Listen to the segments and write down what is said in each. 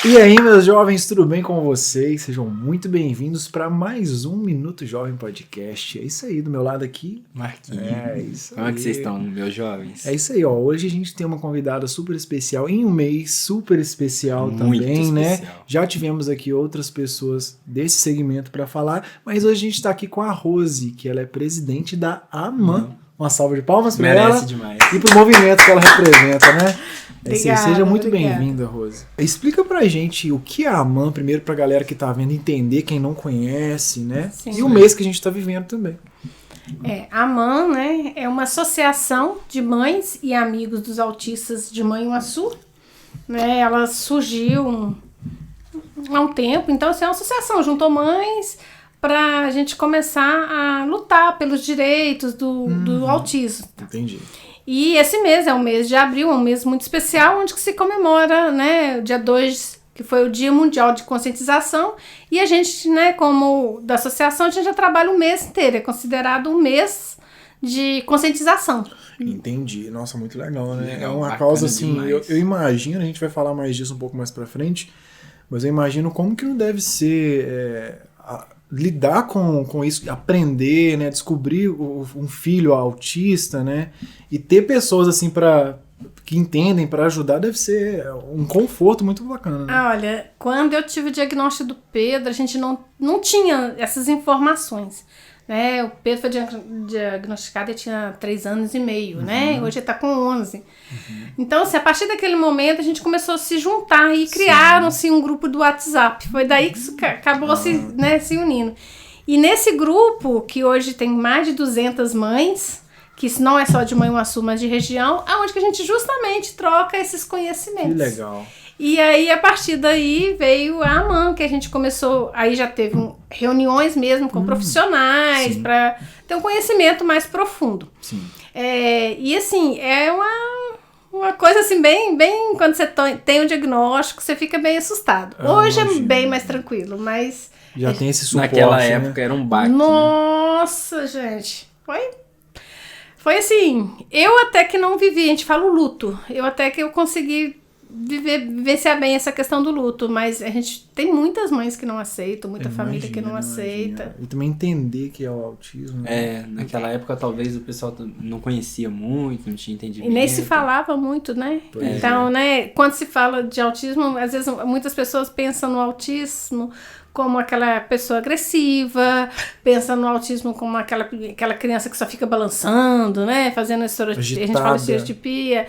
E aí, meus jovens, tudo bem com vocês? Sejam muito bem-vindos para mais um Minuto Jovem Podcast. É isso aí, do meu lado aqui, Marquinhos. É isso Como aí. é que vocês estão, meus jovens? É isso aí, ó. Hoje a gente tem uma convidada super especial, em um mês super especial Muito também, né? especial. Já tivemos aqui outras pessoas desse segmento para falar, mas hoje a gente está aqui com a Rose, que ela é presidente da AMAN. Uma salva de palmas para ela. Merece demais. E pro movimento que ela representa, né? Obrigada, Seja muito obrigada. bem-vinda, Rose. Explica pra gente o que é a AMAN, primeiro pra galera que tá vendo entender, quem não conhece, né? Sim. E o mês que a gente tá vivendo também. A AMAN, né, é uma associação de mães e amigos dos autistas de Manhuaçu. Né, ela surgiu há um tempo, então assim, é uma associação, juntou mães para a gente começar a lutar pelos direitos do autismo. Entendi. E esse mês é o mês de abril, é um mês muito especial, onde que se comemora, né, o dia 2, que foi o Dia Mundial de Conscientização, e a gente, né, como da associação, a gente já trabalha o mês inteiro, é considerado um mês de conscientização. Entendi. Nossa, muito legal, né? Legal, é uma bacana causa assim, demais. eu imagino, a gente vai falar mais disso um pouco mais pra frente, mas eu imagino como que não deve ser lidar com isso, aprender, né, descobrir um filho autista, né, e ter pessoas assim que entendem para ajudar deve ser um conforto muito bacana. Né? Olha, quando eu tive o diagnóstico do Pedro, a gente não tinha essas informações. Né? O Pedro foi diagnosticado e tinha 3 anos e meio, né? Hoje ele tá com 11. Então, assim, a partir daquele momento, a gente começou a se juntar e criaram-se um grupo do WhatsApp. Foi daí que isso acabou se unindo. E nesse grupo, que hoje tem mais de 200 mães, que isso não é só de Manhuaçu, mas de região, aonde que a gente justamente troca esses conhecimentos. Que legal. E aí, a partir daí, veio a AMAN, que a gente começou, aí já teve reuniões mesmo com profissionais, para ter um conhecimento mais profundo. Sim. E assim, é uma coisa assim, bem, quando você tem um diagnóstico, você fica bem assustado. Hoje imagino. é bem mais tranquilo, mas... Já tem esse suporte, Naquela né? época era um baque, né? Nossa, gente, foi assim, eu até que não vivi, a gente fala o luto, eu até que eu consegui vivenciar bem essa questão do luto, mas a gente tem muitas mães que não aceitam, muita família que não aceita. E também entender que é o autismo. Né? Naquela época talvez o pessoal não conhecia muito, não tinha entendimento. E nem se falava muito, né? Pois é. Então, né, quando se fala de autismo, às vezes muitas pessoas pensam no autismo como aquela pessoa agressiva, pensa no autismo como aquela criança que só fica balançando, né, fazendo estereotipia, a gente fala estereotipia,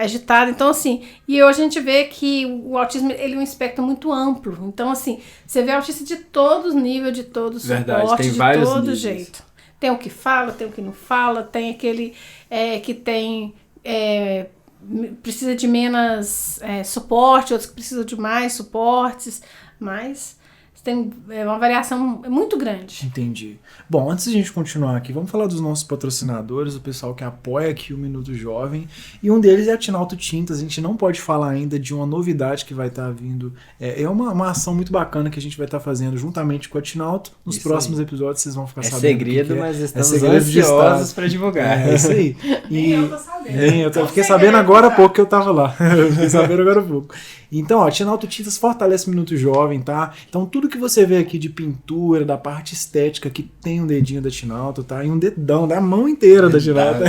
agitada. Então, assim, e hoje a gente vê que o autismo, ele é um espectro muito amplo. Então, assim, você vê autista de todos os níveis, de todos os suportes, tem de vários todo níveis. jeito. Tem o que fala, tem o que não fala, tem aquele que tem... precisa de menos suporte, outros que precisam de mais suportes, mas tem uma variação muito grande. Entendi. Bom, antes de a gente continuar aqui, vamos falar dos nossos patrocinadores, o pessoal que apoia aqui o Minuto Jovem, e um deles é a Tinalto Tintas. A gente não pode falar ainda de uma novidade que vai estar vindo. É uma ação muito bacana que a gente vai estar fazendo juntamente com a Tinalto. Nos Isso próximos aí. episódios vocês vão ficar É sabendo. segredo, o que mas é. estamos segredo de ansiosos Estado. para divulgar. É isso aí. Nem eu tô sabendo. Eu fiquei sabendo agora há pouco que eu tava lá. Eu fiquei sabendo agora há pouco. Então, ó, Tinalto Tintas fortalece o Minuto Jovem, tá? Então, tudo que você vê aqui de pintura, da parte estética, que tem um dedinho da Tinalto, tá? E um dedão, da mão inteira da Tinalto.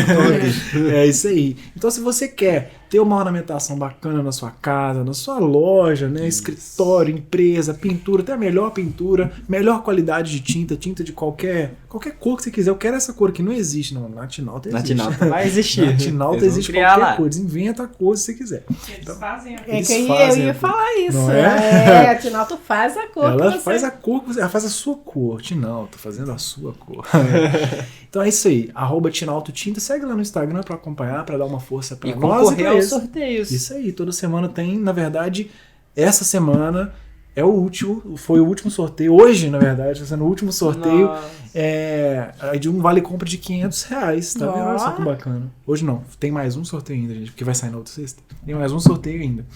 É isso aí. Então, se você quer ter uma ornamentação bacana na sua casa, na sua loja, né? Escritório, empresa, pintura, até a melhor pintura, melhor qualidade de tinta de qualquer cor que você quiser. Eu quero essa cor que não existe, não. Na Tinalto existe. Na Tinalto vai existir. Na Tinalto Eles vão existe criar qualquer lá. cor. Inventa a cor se você quiser. Eles fazem. Eles Eu fazem ia a cor. falar isso. Não é? A Tinalto faz a cor. Ela que você... faz a cor que você... Ela faz a sua cor. Tinalto, fazendo a sua cor. Então é isso aí. @Tinalto Tinta. Segue lá no Instagram pra acompanhar, pra dar uma força pra E nós e concorrer pra aos eles. sorteios. Isso aí. Toda semana tem, na verdade, essa semana é o último, foi o último sorteio. Hoje, na verdade, está sendo o último sorteio. Nossa. De um vale-compra de R$500, tá vendo? Olha só que Ó. bacana. Hoje não, tem mais um sorteio ainda, gente, porque vai sair na outra sexta. Tem mais um sorteio ainda.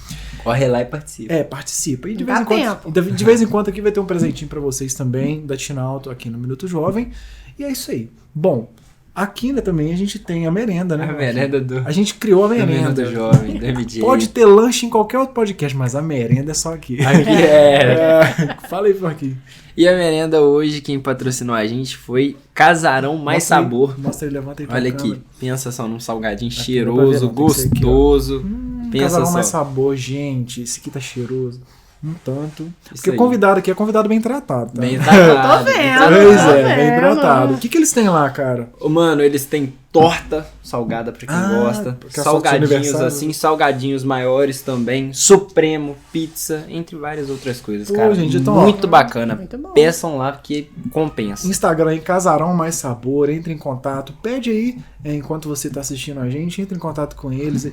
Corre lá e participa. Participa. E de Dá vez em quando, tempo. de vez em quando aqui vai ter um presentinho pra vocês também, da Tinalto aqui no Minuto Jovem. E é isso aí. Bom, Aqui, né, também a gente tem a merenda, né? A merenda do... A gente criou a merenda. Minuto Jovem, do MJ. Pode ter lanche em qualquer outro podcast, mas a merenda é só aqui. Aqui Fala aí, Porquinho. E a merenda hoje, quem patrocinou a gente foi Casarão Mais Mostra aí, Sabor. Mostra aí, levanta aí pra Olha câmera. aqui, pensa só num salgadinho Aqui, cheiroso, dá pra ver, não, tem que ser aqui, ó. gostoso. Pensa Casarão só. Mais Sabor, gente. Esse aqui tá cheiroso. Um tanto. Isso Porque o aí. convidado aqui é convidado bem tratado, tá? Bem tratado. Tô vendo. bem Pois tratado. é, bem vendo. tratado. O que eles têm lá, cara? Ô, mano, eles têm torta salgada pra quem gosta. porque é só do seu Salgadinhos aniversário. assim, salgadinhos maiores também. Supremo, pizza, entre várias outras coisas, Pô, cara. gente, então, ó, muito bacana. muito bom. Peçam lá porque compensa. Instagram aí, Casarão Mais Sabor, entre em contato, pede aí, enquanto você tá assistindo a gente, entre em contato com eles.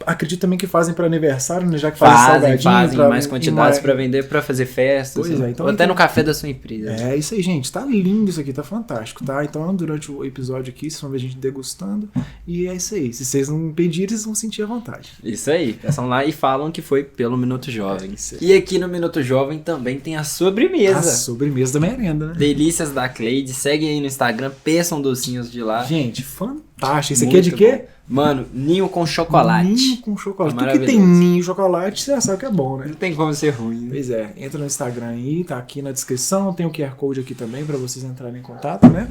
Acredito também que fazem para aniversário, né? Já que fazem Fazem pra- mais quantidades em- pra vender, pra fazer festas. Pois é, então ou até então- no café da sua empresa. É isso aí, gente. Tá lindo isso aqui, tá fantástico, tá? Então, durante o episódio aqui, vocês vão ver a gente degustando. E é isso aí. Se vocês não pedirem, vocês vão sentir à vontade. Isso aí, peçam lá e falam que foi pelo Minuto Jovem. É isso aí. E aqui no Minuto Jovem também tem a sobremesa. A sobremesa da merenda, né? Delícias da Cleide, segue aí no Instagram, peçam docinhos de lá. Gente, fantástico. Isso aqui é de Muito quê? bom. Mano, ninho com chocolate. Ninho com chocolate. É Tudo que tem maravilhoso. ninho e chocolate, você já sabe que é bom, né? Não tem como ser ruim. Né? Pois é, entra no Instagram aí, tá aqui na descrição, tem o QR Code aqui também pra vocês entrarem em contato, né?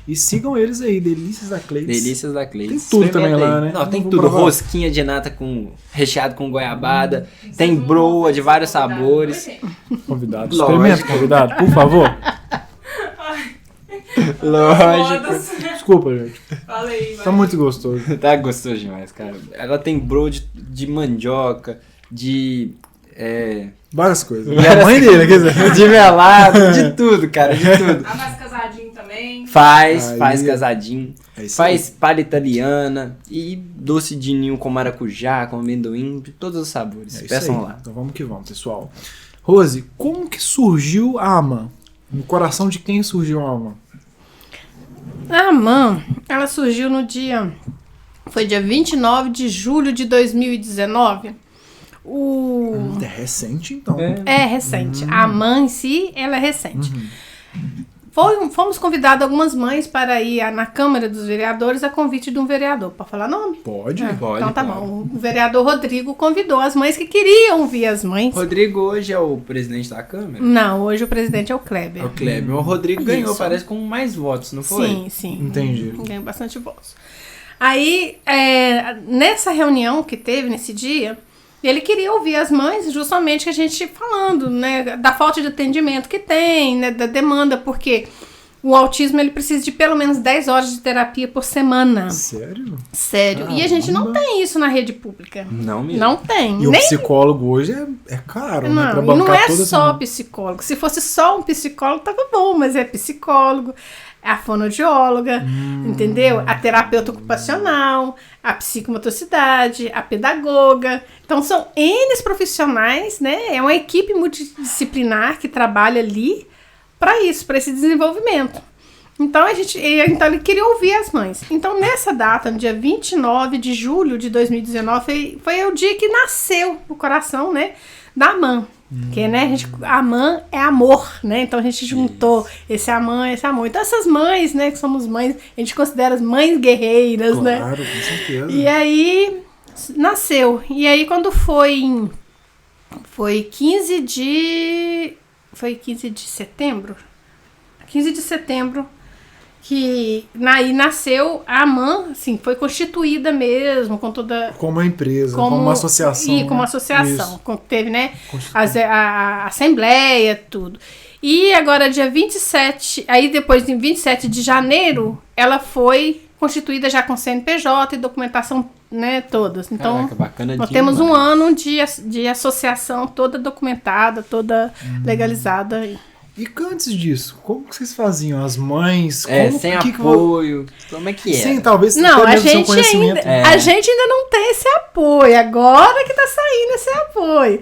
E sigam eles aí, Delícias da Cleides. Delícias da Cleide. Tem tudo também Experimenta lá, aí. né? Não, tem Vamos tudo. provar. Rosquinha de nata com recheado com goiabada. Tem broa de vários sabores. Convidado, Lógico. experimenta, convidado, por favor. Lógico. Desculpa, gente. Falei, Tá muito gostoso. Tá gostoso demais, cara. Ela tem broa de mandioca, de... Várias coisas. É a mãe dele, quer dizer. de melado, de tudo, cara, de tudo. Ah, mais casadinho também. Faz Aí. casadinho. É isso Faz palha italiana e doce de ninho com maracujá, com amendoim, de todos os sabores. É isso Peçam aí. lá. Então vamos que vamos, pessoal. Rose, como que surgiu a AMA? No coração de quem surgiu a AMA? A AMAN, ela surgiu no dia... Foi dia 29 de julho de 2019. É recente, então. É recente. A AMAN em si, ela é recente. Fomos convidadas algumas mães para ir na Câmara dos Vereadores a convite de um vereador. Pode falar nome? Pode? Pode, Então tá pode. bom. O vereador Rodrigo convidou as mães que queriam vir as mães. Rodrigo hoje é o presidente da Câmara? Não, hoje o presidente é o Kleber. É o Kleber. O Rodrigo ganhou, Isso. parece, com mais votos, não foi? Sim, sim. Entendi. Ganhou bastante votos. Aí, nessa reunião que teve nesse dia, ele queria ouvir as mães, justamente que a gente falando, né, da falta de atendimento que tem, né, da demanda, porque o autismo ele precisa de pelo menos 10 horas de terapia por semana. Sério? Sério. E a gente não Caramba. tem isso na rede pública. Não mesmo. Não tem. E o Nem psicólogo hoje é caro, né? Pra não, e não bancar é toda só essa... psicólogo. Se fosse só um psicólogo, tava bom, mas é psicólogo, é a fonoaudióloga, entendeu? A terapeuta ocupacional, a psicomotricidade, a pedagoga. Então são N profissionais, né? É uma equipe multidisciplinar que trabalha ali para isso, para esse desenvolvimento. Então ele queria ouvir as mães. Então nessa data, no dia 29 de julho de 2019, foi o dia que nasceu o coração, né, da AMAN. Porque, né, a AMAN é amor, né? Então a gente juntou esse amor, esse amor. Então essas mães, né, que somos mães, a gente considera as mães guerreiras, né? Claro, com certeza. E aí nasceu. E aí quando foi 15 de setembro? 15 de setembro que aí nasceu a AMAN, assim, foi constituída mesmo, com toda... Como uma empresa, como uma associação. E como uma né? associação. Isso. Teve, né, Constituída. a assembleia, tudo. E agora, dia 27, aí depois de 27 de janeiro, ela foi constituída já com CNPJ e documentação, né, todas. Então, Caraca, bacana nós demais. temos um ano de associação toda documentada, toda legalizada. E antes disso, como que vocês faziam? As mães? Como, Sem que apoio. Como é que é? Sim, talvez Não, até a mesmo seu gente, conhecimento. a gente ainda não tem esse apoio. Agora que tá saindo esse apoio.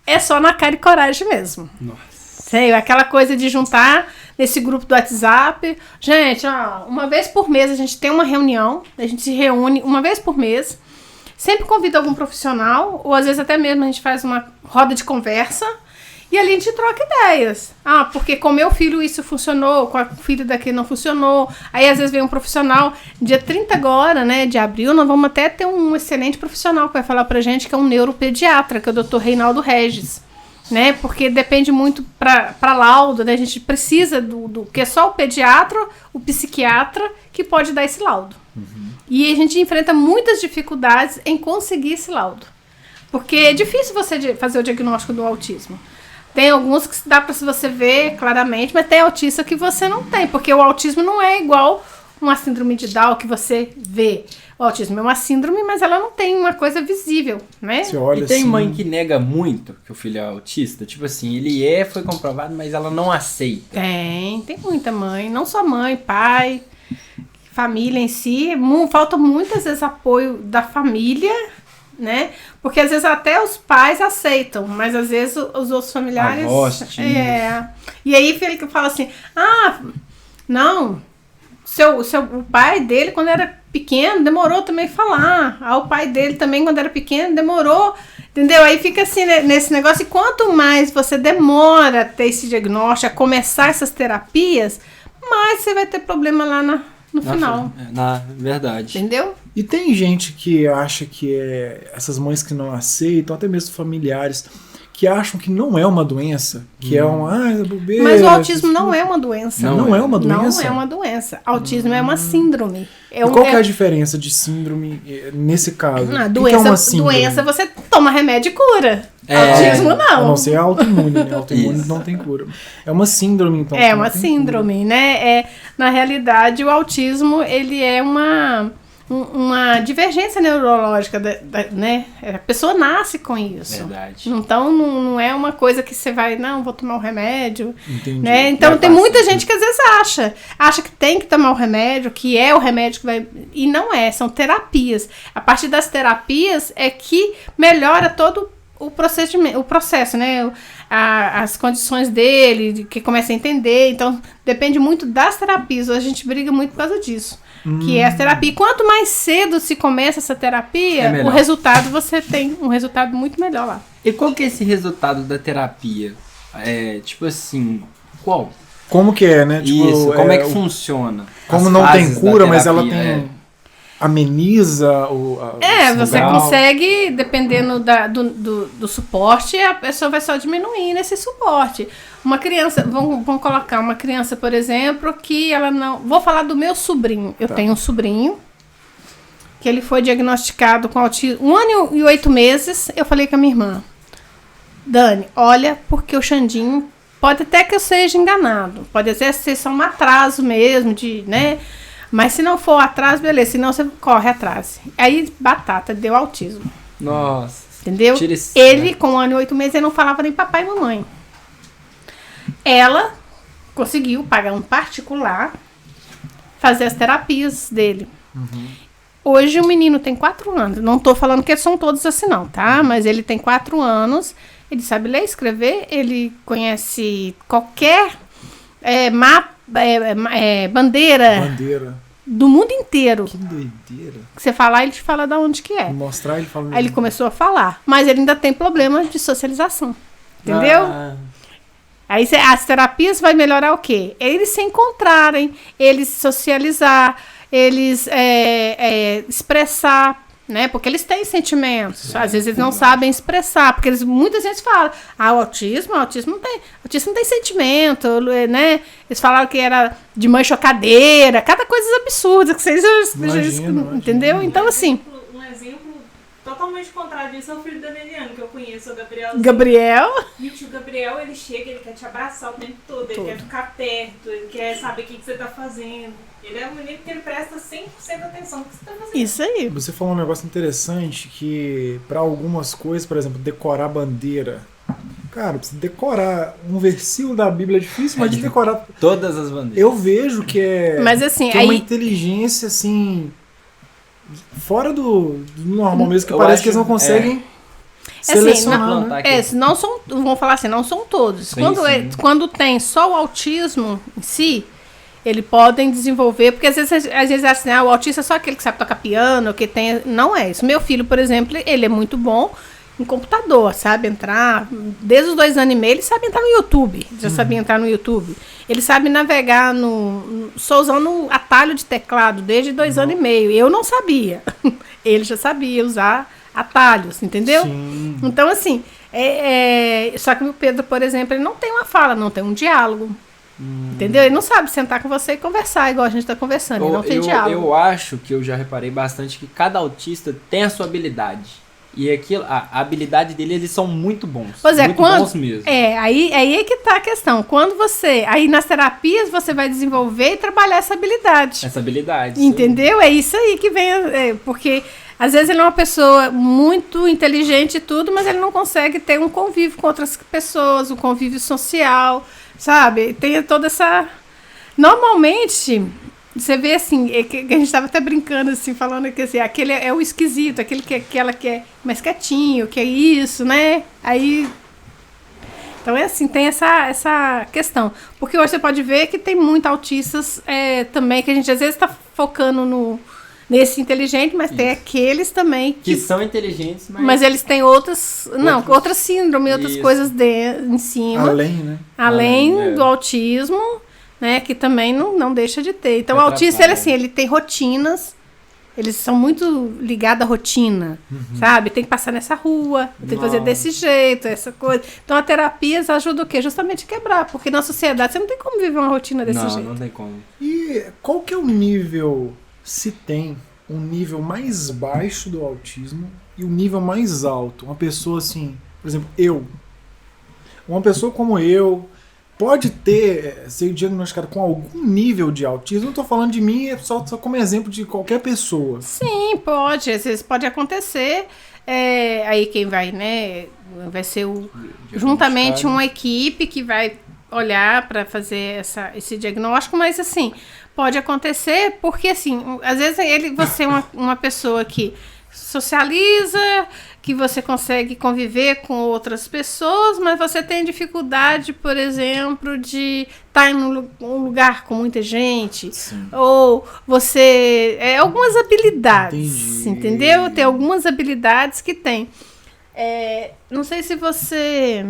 É só na cara e coragem mesmo. Nossa. Sei, aquela coisa de juntar nesse grupo do WhatsApp. Gente, ó, uma vez por mês a gente tem uma reunião. A gente se reúne uma vez por mês. Sempre convida algum profissional. Ou às vezes até mesmo a gente faz uma roda de conversa. E ali a gente troca ideias. Ah, porque com meu filho isso funcionou, com o filho daquele não funcionou. Aí às vezes vem um profissional, dia 30 agora, né, de abril, nós vamos até ter um excelente profissional que vai falar pra gente, que é um neuropediatra, que é o Dr. Reinaldo Regis. Né, porque depende muito para laudo, né? A gente precisa do que é só o pediatra, o psiquiatra que pode dar esse laudo. E a gente enfrenta muitas dificuldades em conseguir esse laudo. Porque é difícil você fazer o diagnóstico do autismo. Tem alguns que dá para você ver claramente, mas tem autista que você não tem, porque o autismo não é igual uma síndrome de Down que você vê. O autismo é uma síndrome, mas ela não tem uma coisa visível, né? Você olha E tem assim, mãe que nega muito que o filho é autista? Tipo assim, foi comprovado, mas ela não aceita. Tem muita mãe, não só mãe, pai, família em si. Falta muitas vezes apoio da família, né? Porque às vezes até os pais aceitam, mas às vezes os outros familiares... Avós, tios. E aí ele fala assim, não, o pai dele quando era pequeno demorou também a falar. O pai dele também quando era pequeno demorou, entendeu? Aí fica assim, né, nesse negócio, e quanto mais você demora a ter esse diagnóstico, a começar essas terapias, mais você vai ter problema lá no final. Na verdade. Entendeu? E tem gente que acha que essas mães que não aceitam, até mesmo familiares, que acham que não é uma doença, que é uma bobeira. Mas o autismo não é uma doença. Não é uma doença? Não é uma doença. Autismo é uma síndrome. E qual que é a diferença de síndrome nesse caso? O que é uma síndrome? Doença você toma remédio e cura. Autismo não. A não ser autoimune, né? Autoimune não tem cura. É uma síndrome, então. É uma síndrome, né? Na realidade, o autismo, ele é uma divergência neurológica, né? A pessoa nasce com isso. Verdade. Então, não é uma coisa que você vai, vou tomar um remédio. Entendi. Né? Então, tem muita gente que às vezes acha que tem que tomar o remédio, que é o remédio que vai... E não é, são terapias. A partir das terapias é que melhora todo o processo, né? As condições dele, que começa a entender. Então, depende muito das terapias. A gente briga muito por causa disso. Que é a terapia. E quanto mais cedo se começa essa terapia, o resultado, você tem um resultado muito melhor lá. E qual que é esse resultado da terapia? Tipo assim, qual? Como que é, né? Tipo, isso, como é que funciona? Como não tem cura, mas ela tem... ameniza você consegue, dependendo do suporte, a pessoa vai só diminuindo esse suporte. Uma criança, vamos colocar uma criança, por exemplo, que ela não... Vou falar do meu sobrinho. Eu tenho um sobrinho que ele foi diagnosticado com autismo 1 ano e 8 meses. Eu falei com a minha irmã, Dani, olha, porque o Xandinho, pode até que eu seja enganado, pode até ser só um atraso mesmo, né? Mas se não for atraso, beleza, senão você corre atrás. Aí, batata, deu autismo. Nossa. Entendeu? Ele, com 1 ano e 8 meses, ele não falava nem papai e mamãe. Ela conseguiu pagar um particular, fazer as terapias dele. Hoje o menino tem 4 anos. Não tô falando que eles são todos assim não, tá? Mas ele tem 4 anos, ele sabe ler e escrever, ele conhece qualquer bandeira do mundo inteiro. Que doideira. Que você falar, ele te fala de onde que é. Mostrar, ele fala... Aí ele começou a falar, mas ele ainda tem problema de socialização. Entendeu? Aí as terapias vai melhorar o quê? Eles se encontrarem, eles socializar, eles expressar, né? Porque eles têm sentimentos. Às vezes eles não sabem expressar, porque muitas vezes falam, o autismo não tem sentimento, né? Eles falaram que era de mãe chocadeira, cada coisa absurda que vocês entendeu? Então, assim... Um exemplo totalmente contrário disso é o filho da Neliane, que eu conheço, o Gabriel. E o tio Gabriel, ele chega, ele quer te abraçar o tempo todo, ele quer ficar perto, ele quer saber o que você tá fazendo. Ele é um menino que ele presta 100% atenção no que você tá fazendo. Isso aí. Você falou um negócio interessante que, para algumas coisas, por exemplo, decorar bandeira. Cara, pra você decorar um versículo da Bíblia é difícil, mas de decorar... Todas as bandeiras. Eu vejo que Mas, assim, tem uma inteligência, assim... fora do normal mesmo, que parece que eles não conseguem selecionar, assim, não são, vamos falar assim, não são todos. Sim, quando tem só o autismo em si, eles podem desenvolver, porque às vezes assim, o autista é só aquele que sabe tocar piano, que tem, não é isso. Meu filho, por exemplo, ele é muito bom um computador, sabe entrar, desde os 2 anos e meio, ele sabe entrar no YouTube, já sabia entrar no YouTube. Ele sabe navegar só usando atalho de teclado desde 2 anos e meio. Eu não sabia. Ele já sabia usar atalhos, entendeu? Sim. Então, assim, só que o Pedro, por exemplo, ele não tem uma fala, não tem um diálogo. Entendeu? Ele não sabe sentar com você e conversar igual a gente está conversando. Ele não tem diálogo. Eu acho que eu já reparei bastante que cada autista tem a sua habilidade. E aquilo, a habilidade dele, eles são muito bons. Pois é, muito bons mesmo. Aí é que tá a questão. Quando aí nas terapias, você vai desenvolver e trabalhar essa habilidade. Essa habilidade. Entendeu? É isso aí que vem, porque às vezes ele é uma pessoa muito inteligente e tudo, mas ele não consegue ter um convívio com outras pessoas, um convívio social, sabe? Tem toda essa... Normalmente... Você vê assim, que a gente estava até brincando, assim, falando que assim, aquele é o esquisito, aquela que é mais quietinho, que é isso, né? Aí. Então é assim, tem essa questão. Porque hoje você pode ver que tem muitos autistas também, que a gente às vezes está focando nesse inteligente, mas tem aqueles também que são inteligentes, mas eles têm outras síndromes, outras coisas em cima. Além, né? Além do autismo. Né, que também não deixa de ter. Então, o autista, ele tem rotinas, eles são muito ligados à rotina, sabe? Tem que passar nessa rua, tem que fazer desse jeito, essa coisa. Então, a terapia ajuda o quê? Justamente quebrar, porque na sociedade você não tem como viver uma rotina desse jeito. Não tem como. E qual que é o nível, se tem um nível mais baixo do autismo e um nível mais alto? Uma pessoa assim, por exemplo, uma pessoa como eu, pode ser diagnosticado com algum nível de autismo. Não estou falando de mim, é só como exemplo de qualquer pessoa. Sim, pode. Às vezes pode acontecer. Aí quem vai, né? Vai ser juntamente uma equipe que vai olhar para fazer esse diagnóstico, mas assim, pode acontecer porque assim, às vezes você é uma pessoa que socializa, que você consegue conviver com outras pessoas, mas você tem dificuldade, por exemplo, de estar em um lugar com muita gente. Sim. Ou você... algumas habilidades, entendeu? Tem algumas habilidades que tem. Não sei se você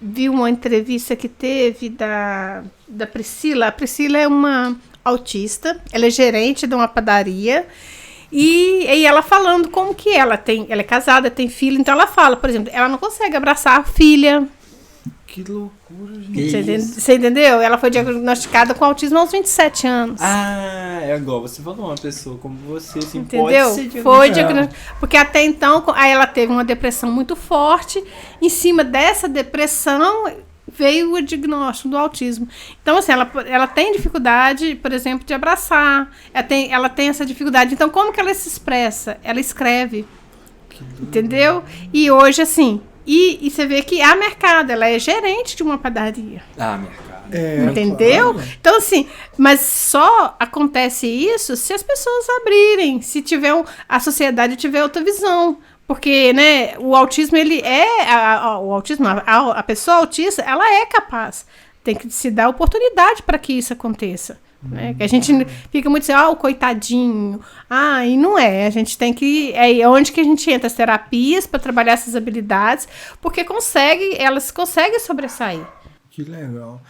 viu uma entrevista que teve da Priscila. A Priscila é uma autista, ela é gerente de uma padaria. E ela falando como que ela é casada, tem filho, então ela fala, por exemplo, ela não consegue abraçar a filha. Que loucura, gente. Você entendeu? Ela foi diagnosticada com autismo aos 27 anos. É igual você falou, uma pessoa como você, assim, entendeu? Pode ser foi diagnosticada. Porque até então, aí ela teve uma depressão muito forte, em cima dessa depressão veio o diagnóstico do autismo. Então, assim, ela tem dificuldade, por exemplo, de abraçar. Ela tem essa dificuldade. Então, como que ela se expressa? Ela escreve. Entendeu? E hoje, assim... E você vê que há mercado. Ela é gerente de uma padaria. Mercado. Entendeu? Claro. Então, assim... Mas só acontece isso se as pessoas abrirem. Se a sociedade tiver outra visão. Porque, né, o autismo, a pessoa autista, ela é capaz. Tem que se dar oportunidade para que isso aconteça. Né? Que a gente fica muito assim, o coitadinho. E não é. A gente tem que... É onde que a gente entra as terapias para trabalhar essas habilidades, porque elas conseguem sobressair. Que legal.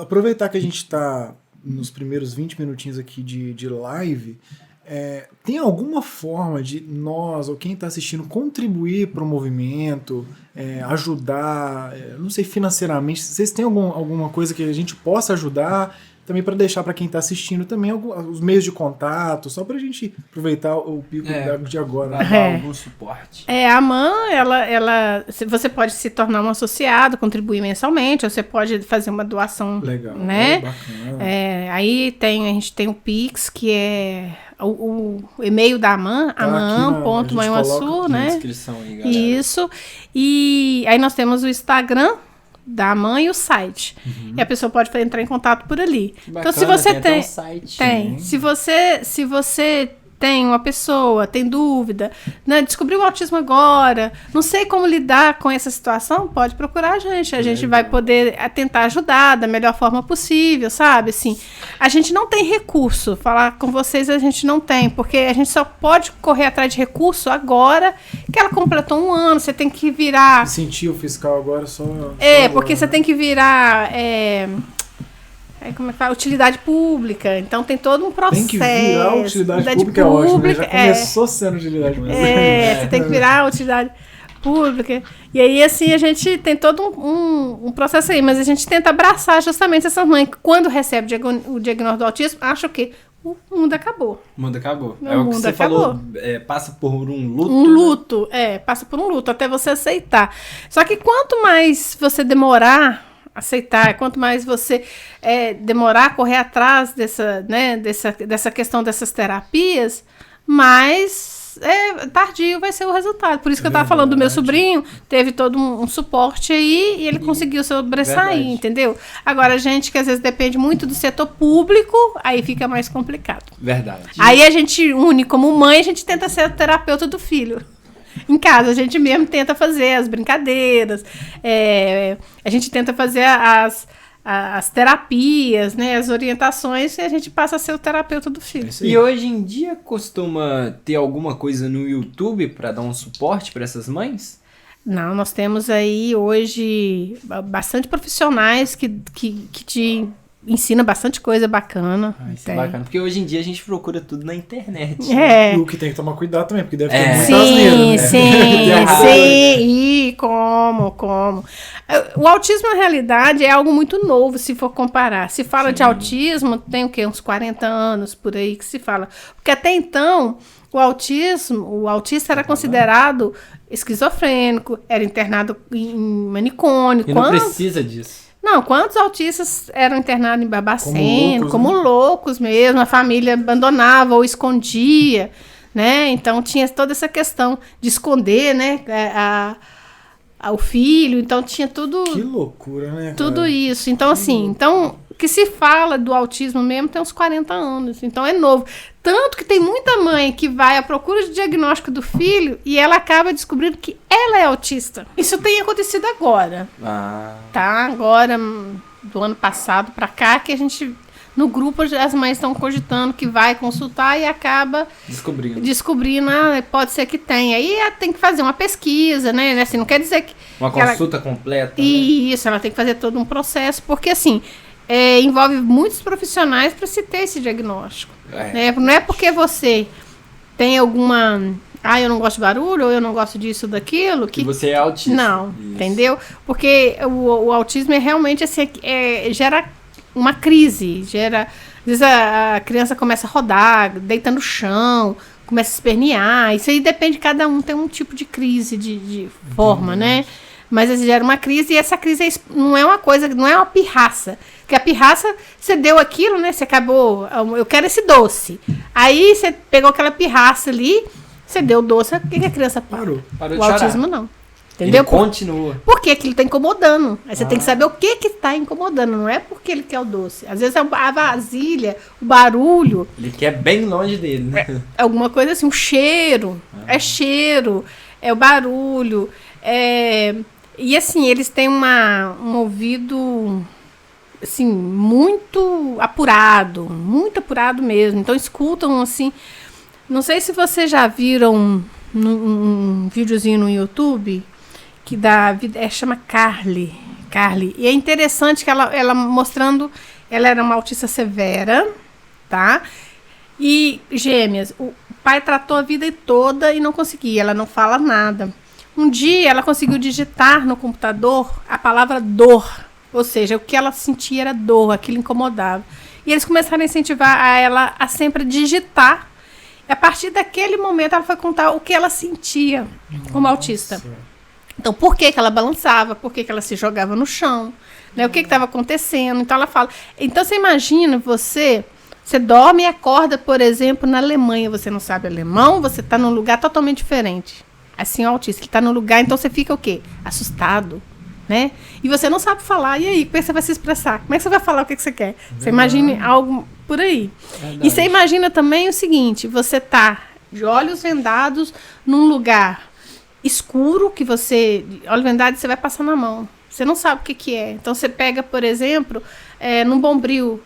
Aproveitar que a gente está nos primeiros 20 minutinhos aqui de live... tem alguma forma de nós, ou quem está assistindo, contribuir para o movimento, ajudar, não sei, financeiramente? Vocês têm alguma coisa que a gente possa ajudar? Também para deixar para quem está assistindo também os meios de contato, só para a gente aproveitar o pico de agora. Dar algum suporte. A AMAN, você pode se tornar um associado, contribuir mensalmente, ou você pode fazer uma doação. Legal, né? Bacana. Aí a gente tem o Pix, que é o e-mail da AMAN, aman.manhuaçu, né? Descrição aí, galera. Isso. E aí nós temos o Instagram da AMAN e o site. E a pessoa pode entrar em contato por ali. Bacana, então, se você tem até um site. Se você tem uma pessoa, tem dúvida, né? Descobriu o autismo agora, não sei como lidar com essa situação, pode procurar a gente. A gente vai poder tentar ajudar da melhor forma possível, sabe? Assim, a gente não tem recurso. Falar com vocês a gente não tem, porque a gente só pode correr atrás de recurso agora que ela completou 1 ano. Você tem que virar... Incentivo fiscal agora só porque você tem que virar... como é que fala? Utilidade pública. Então tem todo um processo. Tem que virar utilidade pública, é ótimo, né? Já começou sendo utilidade pública. Você tem que virar utilidade pública. E aí, assim, a gente tem todo um processo aí, mas a gente tenta abraçar justamente essas mães que, quando recebe o diagnóstico do autismo, acham que o mundo acabou. O mundo acabou. O o que mundo você acabou. falou, passa por um luto. Um luto, passa por um luto, até você aceitar. Só que quanto mais você demorar aceitar, quanto mais você demorar a correr atrás dessa questão dessas terapias, mais tardio vai ser o resultado. Por isso que eu estava falando do meu sobrinho, teve todo um suporte aí e ele conseguiu sobressair, entendeu? Agora, a gente que às vezes depende muito do setor público, aí fica mais complicado. Verdade. Aí a gente une como mãe, a gente tenta ser o terapeuta do filho. Em casa, a gente mesmo tenta fazer as brincadeiras, a gente tenta fazer as terapias, né, as orientações, e a gente passa a ser o terapeuta do filho. E hoje em dia costuma ter alguma coisa no YouTube para dar um suporte para essas mães? Não, nós temos aí hoje bastante profissionais que te ensina bastante coisa bacana. Isso é bacana, porque hoje em dia a gente procura tudo na internet. E o que tem que tomar cuidado também, porque deve ter muita asneira, né? Sim. E como? O autismo, na realidade, é algo muito novo, se for comparar. Se fala de autismo, tem o quê? Uns 40 anos por aí que se fala. Porque até então, o autista era considerado esquizofrênico, era internado em manicômio. E não precisa disso. Não, quantos autistas eram internados em Barbacena, como loucos mesmo, a família abandonava ou escondia, né? Então tinha toda essa questão de esconder, né, o filho, então tinha tudo... Que loucura, né, cara? Tudo isso. Então, assim, o que se fala do autismo mesmo tem uns 40 anos, então é novo. Tanto que tem muita mãe que vai à procura de diagnóstico do filho e ela acaba descobrindo que ela é autista. Isso tem acontecido agora. Tá? Agora, do ano passado pra cá, que a gente, no grupo, as mães estão cogitando que vai consultar e acaba descobrindo, pode ser que tenha. Aí tem que fazer uma pesquisa, né? Assim, não quer dizer que... Uma consulta completa. Isso, ela tem que fazer todo um processo, porque assim... envolve muitos profissionais para se ter esse diagnóstico. Né? Não é porque você tem alguma... eu não gosto de barulho, ou eu não gosto disso, daquilo... Que você é autista. Não, isso. Entendeu? Porque o autismo é realmente assim, gera uma crise, às vezes a criança começa a rodar, deita no chão, começa a espernear. Isso aí depende, cada um tem um tipo de crise de forma, né? Mas gera uma crise, e essa crise não é uma coisa, não é uma pirraça. Porque a pirraça, você deu aquilo, né? Você acabou, eu quero esse doce. Aí você pegou aquela pirraça ali, você deu o doce, o que a criança parou? Parou o de autismo chorar. Não. Entendeu? Ele continua. Porque aquilo está incomodando. Aí você tem que saber o que está incomodando. Não é porque ele quer o doce. Às vezes é a vasilha, o barulho. Ele quer bem longe dele, né? É alguma coisa assim, um cheiro. É cheiro, é o barulho. E assim, eles têm um ouvido assim, muito apurado mesmo. Então escutam assim. Não sei se vocês já viram um videozinho no YouTube que chama Carly. E é interessante que ela mostrando, ela era uma autista severa, tá? E gêmeas. O pai tratou a vida toda e não conseguia, ela não fala nada. Um dia ela conseguiu digitar no computador a palavra dor, ou seja, o que ela sentia era dor, aquilo incomodava. E eles começaram a incentivar ela a sempre digitar. E a partir daquele momento ela foi contar o que ela sentia como autista. Então, por que ela balançava, por que ela se jogava no chão, né? O que estava acontecendo. Então ela fala. Então você imagina, você dorme e acorda, por exemplo, na Alemanha, você não sabe alemão, você está num lugar totalmente diferente. Assim, o autista, ele está num lugar, então você fica o quê? Assustado, né? E você não sabe falar, e aí, como é que você vai se expressar? Como é que você vai falar o que você quer? Você imagine algo por aí. Verdade. E você imagina também o seguinte, você tá de olhos vendados num lugar escuro, que você, olho vendado, você vai passar na mão. Você não sabe o que é. Então você pega, por exemplo, num bombril.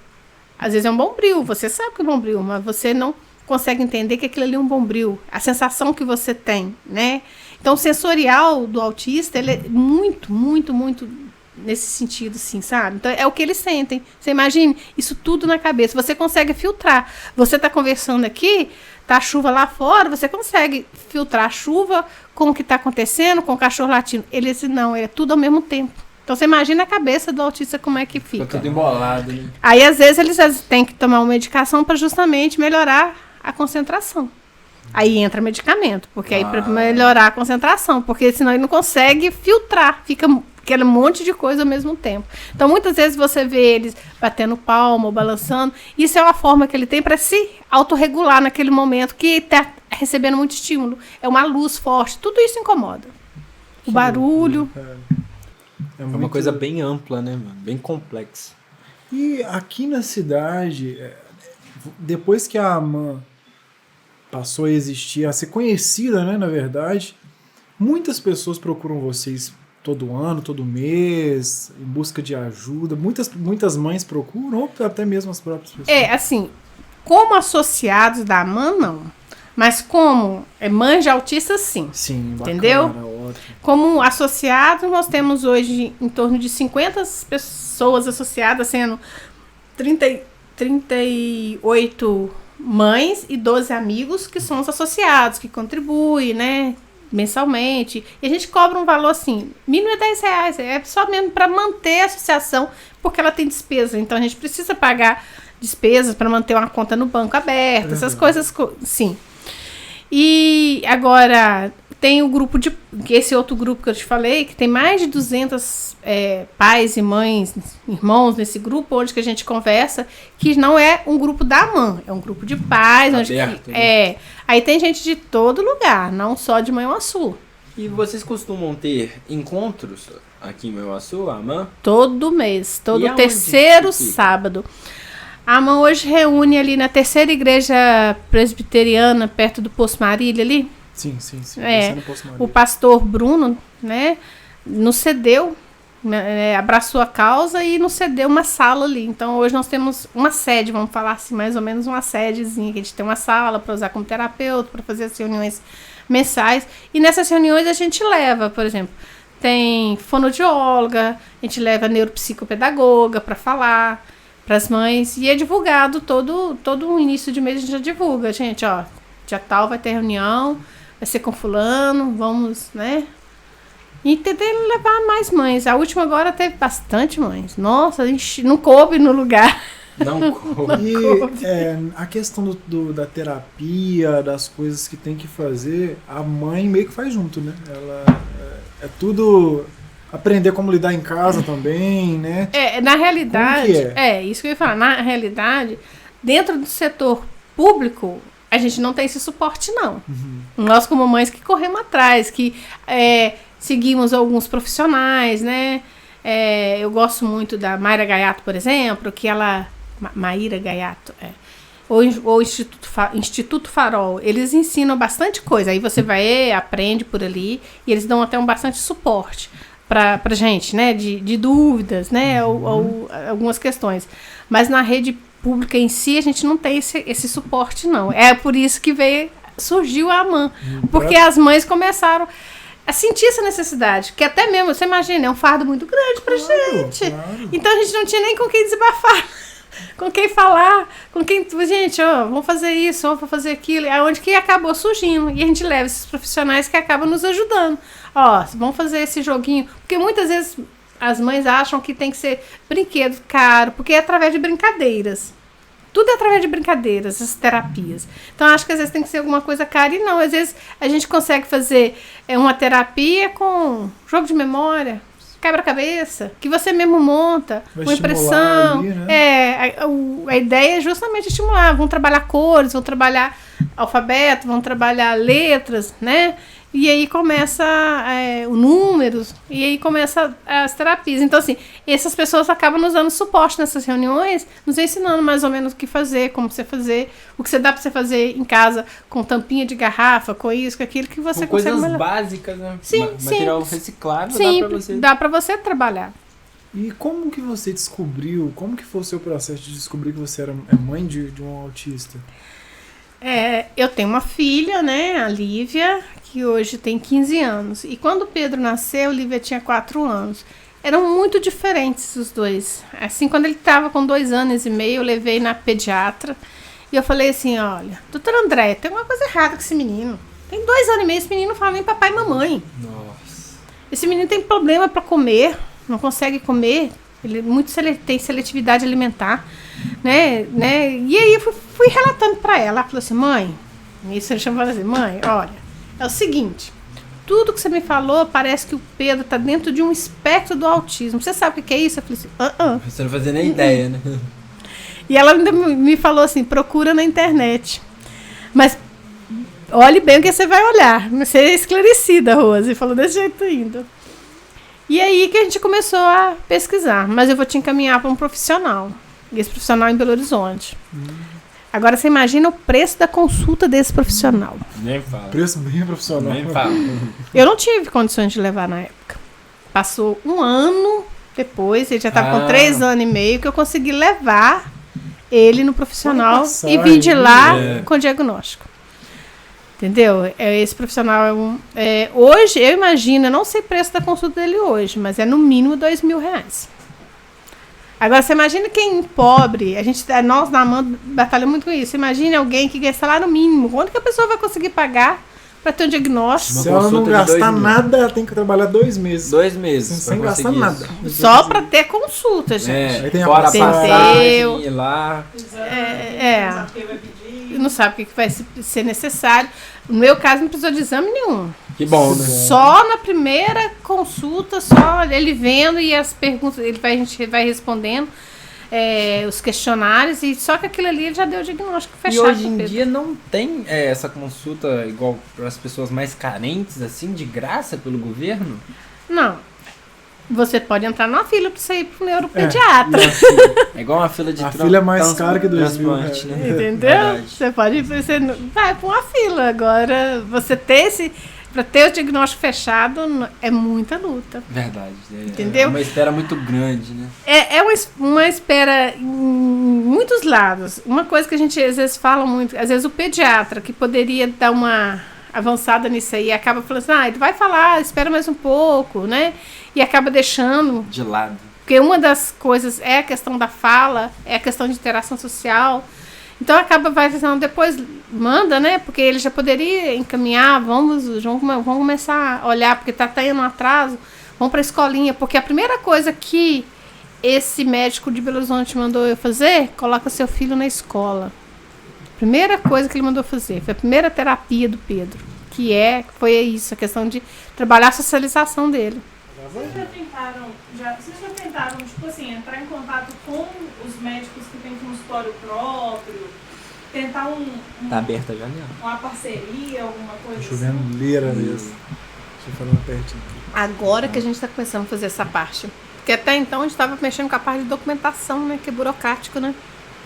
Às vezes é um bombril, você sabe que é um bombril, mas você não consegue entender que aquilo ali é um bombril. A sensação que você tem, né? Então o sensorial do autista, ele é muito, muito, muito nesse sentido, sim, sabe? Então é o que eles sentem. Você imagine isso tudo na cabeça. Você consegue filtrar. Você está conversando aqui, tá a chuva lá fora, você consegue filtrar a chuva com o que está acontecendo, com o cachorro latindo. Eles não, é tudo ao mesmo tempo. Então você imagina a cabeça do autista como é que fica. Fica tudo embolado, né? Aí às vezes eles têm que tomar uma medicação para justamente melhorar a concentração. Aí entra medicamento, porque aí para melhorar a concentração, porque senão ele não consegue filtrar, fica aquele monte de coisa ao mesmo tempo. Então muitas vezes você vê eles batendo palma ou balançando, isso é uma forma que ele tem para se autorregular naquele momento que está recebendo muito estímulo. É uma luz forte, tudo isso incomoda. O barulho. É uma coisa bem ampla, né, mano? Bem complexa. E aqui na cidade, depois que a AMAN passou a existir, a ser conhecida, né, na verdade, muitas pessoas procuram vocês todo ano, todo mês, em busca de ajuda. Muitas mães procuram, ou até mesmo as próprias pessoas. Assim, como associados da AMAN, não. Mas como mães de autistas, sim. Sim, bacana, entendeu? Ótimo. Como associados, nós temos hoje em torno de 50 pessoas associadas, sendo 38 mães e 12 amigos que são os associados, que contribuem, né, mensalmente. E a gente cobra um valor assim, mínimo é R$10, é só mesmo para manter a associação, porque ela tem despesa. Então a gente precisa pagar despesas para manter uma conta no banco aberta, essas coisas, sim. E agora tem o grupo esse outro grupo que eu te falei, que tem mais de 200 pais e mães, irmãos nesse grupo, onde que a gente conversa, que não é um grupo da AMAN, é um grupo de pais. Aberto, onde né? Aí tem gente de todo lugar, não só de Manhuaçu. E vocês costumam ter encontros aqui em Manhuaçu, AMAN? Todo mês, todo E aonde terceiro que fica? sábado. A AMAN hoje reúne ali na terceira igreja presbiteriana, perto do Poço Marília ali. Sim. O pastor Bruno, né, nos cedeu, abraçou a causa e nos cedeu uma sala ali. Então hoje nós temos uma sede, vamos falar assim, mais ou menos uma sedezinha, que a gente tem uma sala para usar como terapeuta, para fazer as reuniões mensais. E nessas reuniões a gente leva, por exemplo, tem fonoaudióloga, a gente leva neuropsicopedagoga para falar para as mães, e é divulgado todo o início de mês. A gente já divulga, gente, ó, dia tal vai ter reunião, vai ser com fulano, vamos, né, e tentar levar mais mães. A última agora teve bastante mães, nossa, não coube no lugar. Não coube. E a questão da terapia, das coisas que tem que fazer, a mãe meio que faz junto, né? Ela é tudo aprender como lidar em casa também, né? Na realidade, Como que isso que eu ia falar, na realidade, dentro do setor público, a gente não tem esse suporte, não. Nós, como mães, que corremos atrás, que seguimos alguns profissionais, né? Eu gosto muito da Mayra Gaiato, por exemplo, que ela... Maíra Gaiato, ou Instituto Farol, eles ensinam bastante coisa. Aí você vai, aprende por ali, e eles dão até bastante suporte pra gente, né? De dúvidas, né? Ou algumas questões. Mas na rede pública em si, a gente não tem esse suporte, não. É por isso que surgiu a AMAN. Porque as mães começaram a sentir essa necessidade. Que até mesmo, você imagina, é um fardo muito grande pra gente. Claro. Então a gente não tinha nem com quem desabafar. Com quem falar, gente, vamos fazer isso, vamos fazer aquilo, é onde que acabou surgindo, e a gente leva esses profissionais que acabam nos ajudando, vamos fazer esse joguinho, porque muitas vezes as mães acham que tem que ser brinquedo caro, porque é através de brincadeiras, tudo é através de brincadeiras, essas terapias, então acho que às vezes tem que ser alguma coisa cara, e não, às vezes a gente consegue fazer uma terapia com jogo de memória, quebra-cabeça, que você mesmo monta, uma impressão. Ali, né? A ideia é justamente estimular. Vão trabalhar cores, vão trabalhar alfabeto, vão trabalhar letras, né? E aí começa o números, e aí começa as terapias. Então, assim, essas pessoas acabam nos dando suporte nessas reuniões, nos ensinando mais ou menos o que fazer, como você fazer, o que você dá pra você fazer em casa, com tampinha de garrafa, com isso, com aquilo que você Com consegue coisas melhorar. básicas, né? Sim, Material simples. reciclável, Sim, dá pra você trabalhar. E como que você descobriu, como que foi o seu processo de descobrir que você é mãe de um autista? Eu tenho uma filha, né, a Lívia, que hoje tem 15 anos. E quando o Pedro nasceu, a Lívia tinha 4 anos. Eram muito diferentes os dois. Assim, quando ele estava com 2 anos e meio, eu levei na pediatra. E eu falei assim, olha, doutora André, tem uma coisa errada com esse menino. Tem 2 anos e meio, esse menino não fala nem papai e mamãe. Nossa. Esse menino tem problema para comer, não consegue comer. Ele tem seletividade alimentar, né? E aí eu fui relatando para ela. Ela falou assim, mãe, isso ele chamava assim, mãe, olha, é o seguinte, tudo que você me falou parece que o Pedro tá dentro de um espectro do autismo. Você sabe o que é isso? Eu falei assim, Você não fazia nem ideia, né? E ela ainda me falou assim, procura na internet. Mas olhe bem o que você vai olhar. Você é esclarecida, Rose. Falou desse jeito ainda. E aí que a gente começou a pesquisar. Mas eu vou te encaminhar para um profissional. E esse profissional é em Belo Horizonte. Agora você imagina o preço da consulta desse profissional. Nem fala. Preço bem profissional. Nem fala. Eu não tive condições de levar na época. Passou 1 ano depois, ele já estava com 3 anos e meio, que eu consegui levar ele no profissional Nossa, e vim de lá é. com diagnóstico. Entendeu? Esse profissional hoje, eu imagino, eu não sei o preço da consulta dele hoje, mas é no mínimo R$2.000. Agora, você imagina quem pobre, nós na AMAN batalhamos muito com isso. Imagine alguém que ganha salário mínimo. Quanto que a pessoa vai conseguir pagar para ter um diagnóstico? Se ela não consulta de gastar 2.000. nada, ela tem que trabalhar 2 meses. 2 meses. Sem pra gastar conseguir nada. isso. Só para ter consulta, gente. Aí tem a Fora a passagem. passagem, ir lá. Sabe quem vai pedir. Não sabe o que vai ser necessário. No meu caso, não precisou de exame nenhum. Que bom, né? Só na primeira consulta, só ele vendo e as perguntas, a gente vai respondendo os questionários, e só que aquilo ali ele já deu o diagnóstico E fechado. hoje pro em Pedro. dia não tem essa consulta igual para as pessoas mais carentes, assim, de graça pelo governo? Não. Você pode entrar numa fila para sair pro neuropediatra. É igual uma fila de A fila é mais cara que 2.000, transplante, né? Entendeu? Verdade. Você vai para uma fila. Agora, você para ter o diagnóstico fechado é muita luta. Verdade. Entendeu? É uma espera muito grande, né? É uma espera em muitos lados. Uma coisa que a gente às vezes fala muito, às vezes o pediatra, que poderia dar uma avançada nisso aí, acaba falando assim, ele vai falar, espera mais um pouco, né? E acaba deixando. De lado. Porque uma das coisas é a questão da fala, é a questão de interação social. Então acaba fazendo, depois manda, né? Porque ele já poderia encaminhar, vamos começar a olhar, porque tá tendo um atraso, vamos para a escolinha. Porque a primeira coisa que esse médico de Belo Horizonte mandou eu fazer, coloca seu filho na escola. Primeira coisa que ele mandou fazer, foi a primeira terapia do Pedro, foi isso, a questão de trabalhar a socialização dele. Vocês já tentaram, tipo assim, entrar em contato com os médicos que têm consultório próprio, tentar Tá aberta a janela. uma parceria, alguma coisa assim? Chovendo leira mesmo. Deixa eu falar pertinho. Agora que a gente está começando a fazer essa parte. Porque até então a gente estava mexendo com a parte de documentação, né? Que é burocrático, né?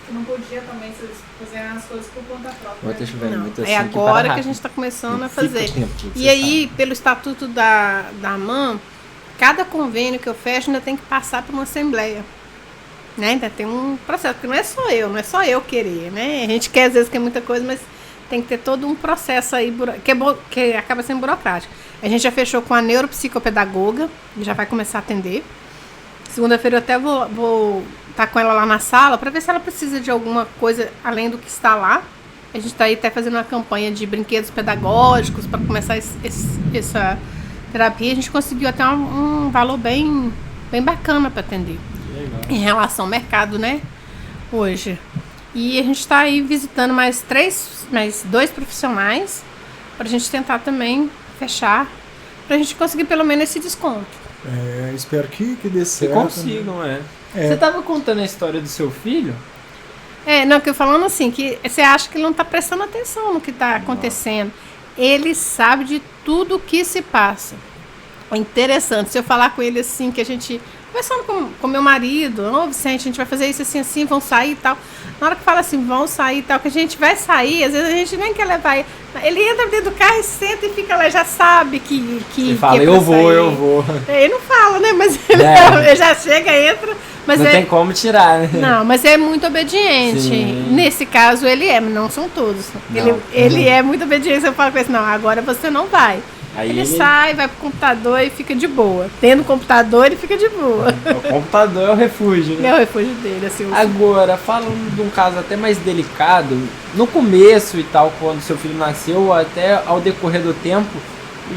Que não podia também vocês fazerem as coisas por conta própria. Vou ter chovendo Não, muito assim. é que agora para que a rápido. gente está começando Não a fica fazer. tempo, E você aí, sabe. pelo estatuto da AMAN, cada convênio que eu fecho ainda tem que passar por uma assembleia. Né? Ainda tem um processo, porque não é só eu querer, né? A gente quer, às vezes, quer muita coisa, mas tem que ter todo um processo aí que acaba sendo burocrático. A gente já fechou com a neuropsicopedagoga, e já vai começar a atender. Segunda-feira eu até vou estar com ela lá na sala para ver se ela precisa de alguma coisa além do que está lá. A gente está aí até fazendo uma campanha de brinquedos pedagógicos para começar essa terapia. A gente conseguiu até um valor bem bacana para atender. Legal. Em relação ao mercado, né? Hoje. E a gente está aí visitando mais 2 profissionais para a gente tentar também fechar, para a gente conseguir pelo menos esse desconto. Espero que dê Que certo. consigam, Você É. tava contando a história do seu filho? Não, que eu falando assim, que você acha que ele não está prestando atenção no que está acontecendo. ele sabe de tudo que se passa. É interessante, se eu falar com ele assim, que a gente... Conversando com meu marido, ô Vicente, a gente vai fazer isso assim, vão sair e tal. Na hora que fala assim, vão sair e tal, que a gente vai sair, às vezes a gente nem quer levar ele. Ele entra dentro do carro e senta e fica lá, já sabe que Ele fala, que é pra eu sair. vou. Ele não fala, né? Mas ele, ele já chega, entra. Mas não tem como tirar, né? Não, mas é muito obediente. Sim. Nesse caso ele é, mas não são todos. Não. Ele é muito obediente. Eu falo com ele, não, agora você não vai. Aí ele sai, vai pro computador e fica de boa. Tendo computador, ele fica de boa. O computador é o refúgio, né? É o refúgio dele, assim. Agora, falando de um caso até mais delicado, no começo e tal, quando seu filho nasceu, até ao decorrer do tempo,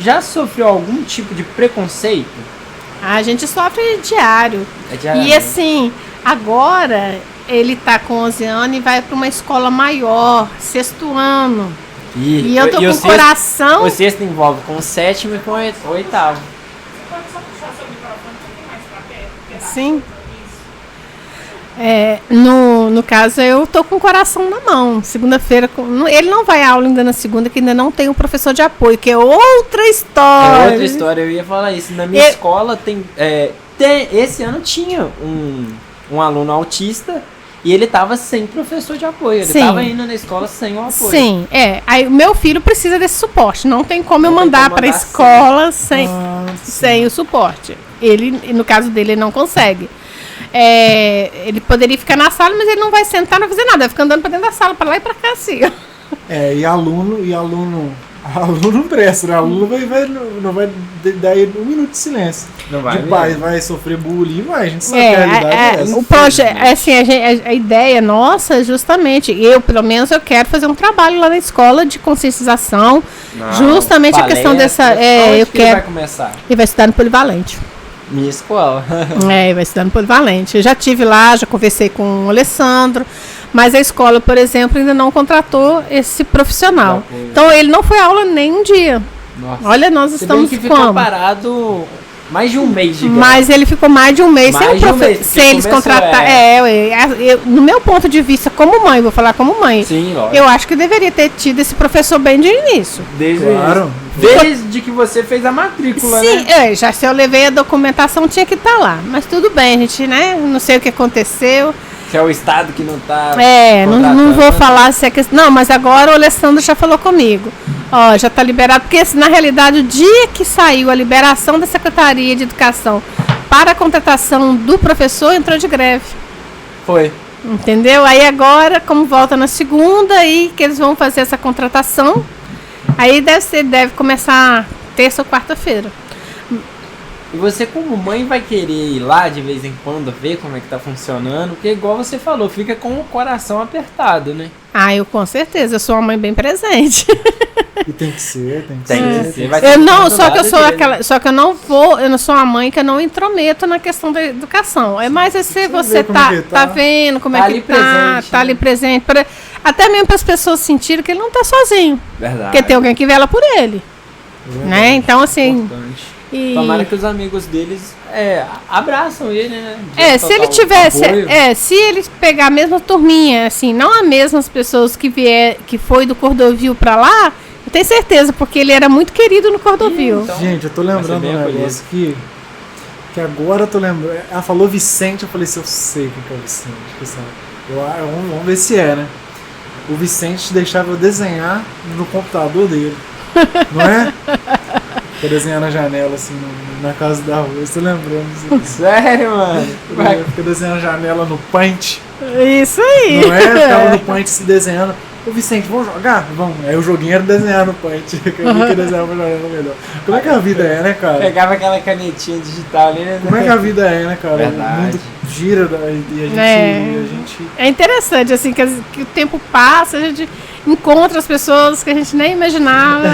já sofreu algum tipo de preconceito? A gente sofre diário. É diário. E assim, agora ele tá com 11 anos e vai para uma escola maior, 6º ano. E eu tô com o coração... O sexto envolve com o 7º e com o 8º. Você pode só puxar seu microfone um pouquinho mais pra perto? Sim. No caso, eu tô com o coração na mão. Segunda-feira, ele não vai à aula ainda na segunda, que ainda não tem um professor de apoio, que é outra história. É outra história, eu ia falar isso. Na minha escola esse ano tinha um aluno autista e ele tava sem professor de apoio. Ele tava indo na escola sem o apoio. Sim, aí o meu filho precisa desse suporte. Não tem como eu mandar para a escola sem o suporte. Ele, no caso dele, ele não consegue. Ele poderia ficar na sala, mas ele não vai sentar, não vai fazer nada, vai ficar andando pra dentro da sala, pra lá e pra cá, assim. E aluno não presta, né? Aluno não vai dar ele 1 minuto de silêncio. Não vai. De pai vai sofrer bullying, a gente sabe que a realidade é essa. O projeto, assim, a ideia nossa, justamente, pelo menos, eu quero fazer um trabalho lá na escola de conscientização, justamente palestra, a questão dessa... eu quero. Ele vai começar? Ele vai estudar no Polivalente. Minha escola. Vai estudar no Polivalente. Eu já estive lá, já conversei com o Alessandro, mas a escola, por exemplo, ainda não contratou esse profissional. Então ele não foi à aula nem um dia. Nossa. Olha, nós estamos que ficou parado mais de um mês, digamos. Mas ele ficou mais de um mês sem eles contratar. No meu ponto de vista, como mãe, vou falar como mãe. Sim, lógico. Eu acho que deveria ter tido esse professor bem de início. Desde que você fez a matrícula, sim, né? Já se eu levei a documentação, tinha que estar lá. Mas tudo bem, a gente, né? Não sei o que aconteceu. Que é o estado que não tá. Não vou falar se é que. Não, mas agora o Alessandro já falou comigo. Já está liberado, porque na realidade o dia que saiu a liberação da Secretaria de Educação para a contratação do professor, entrou de greve. Foi. Entendeu? Aí agora, como volta na segunda, aí que eles vão fazer essa contratação, aí deve começar terça ou quarta-feira. E você, como mãe, vai querer ir lá de vez em quando ver como é que tá funcionando? Porque, igual você falou, fica com o coração apertado, né? Eu com certeza, eu sou uma mãe bem presente. E tem que ser. Só que eu não sou uma mãe que eu não intrometo na questão da educação. É mais se você tá vendo como é que tá ali presente. Até mesmo para as pessoas sentirem que ele não tá sozinho. Verdade. Porque tem alguém que vela por ele. Né? Então, assim... Importante. Tomara que os amigos deles abraçam ele, né? Se ele tivesse, se ele pegar a mesma turminha, assim, não as mesmas pessoas que foi do Cordovil pra lá, eu tenho certeza, porque ele era muito querido no Cordovil. Então, gente, eu tô lembrando um negócio que agora eu tô lembrando. Ela falou Vicente, eu falei assim, eu sei quem que é o Vicente. Vamos ver se né? O Vicente deixava eu desenhar no computador dele, não é? Tô desenhando na janela, assim, na casa da rua. Eu tô lembrando disso. Sério, mano? Fica desenhando a janela no Paint. Isso aí. Não é? Ficava no Paint se desenhando. Ô Vicente, vamos jogar? Vamos. Aí o joguinho era desenhar no Paint. Eu vi que desenhava pra jogar melhor. Como é que a vida né, cara? Pegava aquela canetinha digital ali, né? Como é que a vida né, cara? Verdade. O mundo gira e a gente... É interessante, assim, que o tempo passa, a gente encontra as pessoas que a gente nem imaginava.